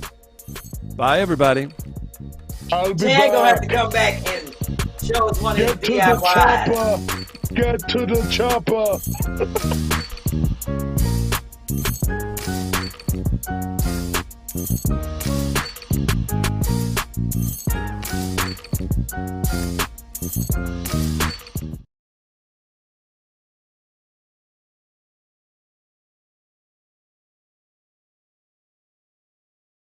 Bye, everybody.
Chad going to have to come back and show us one of his DIYs.
Get to the chopper.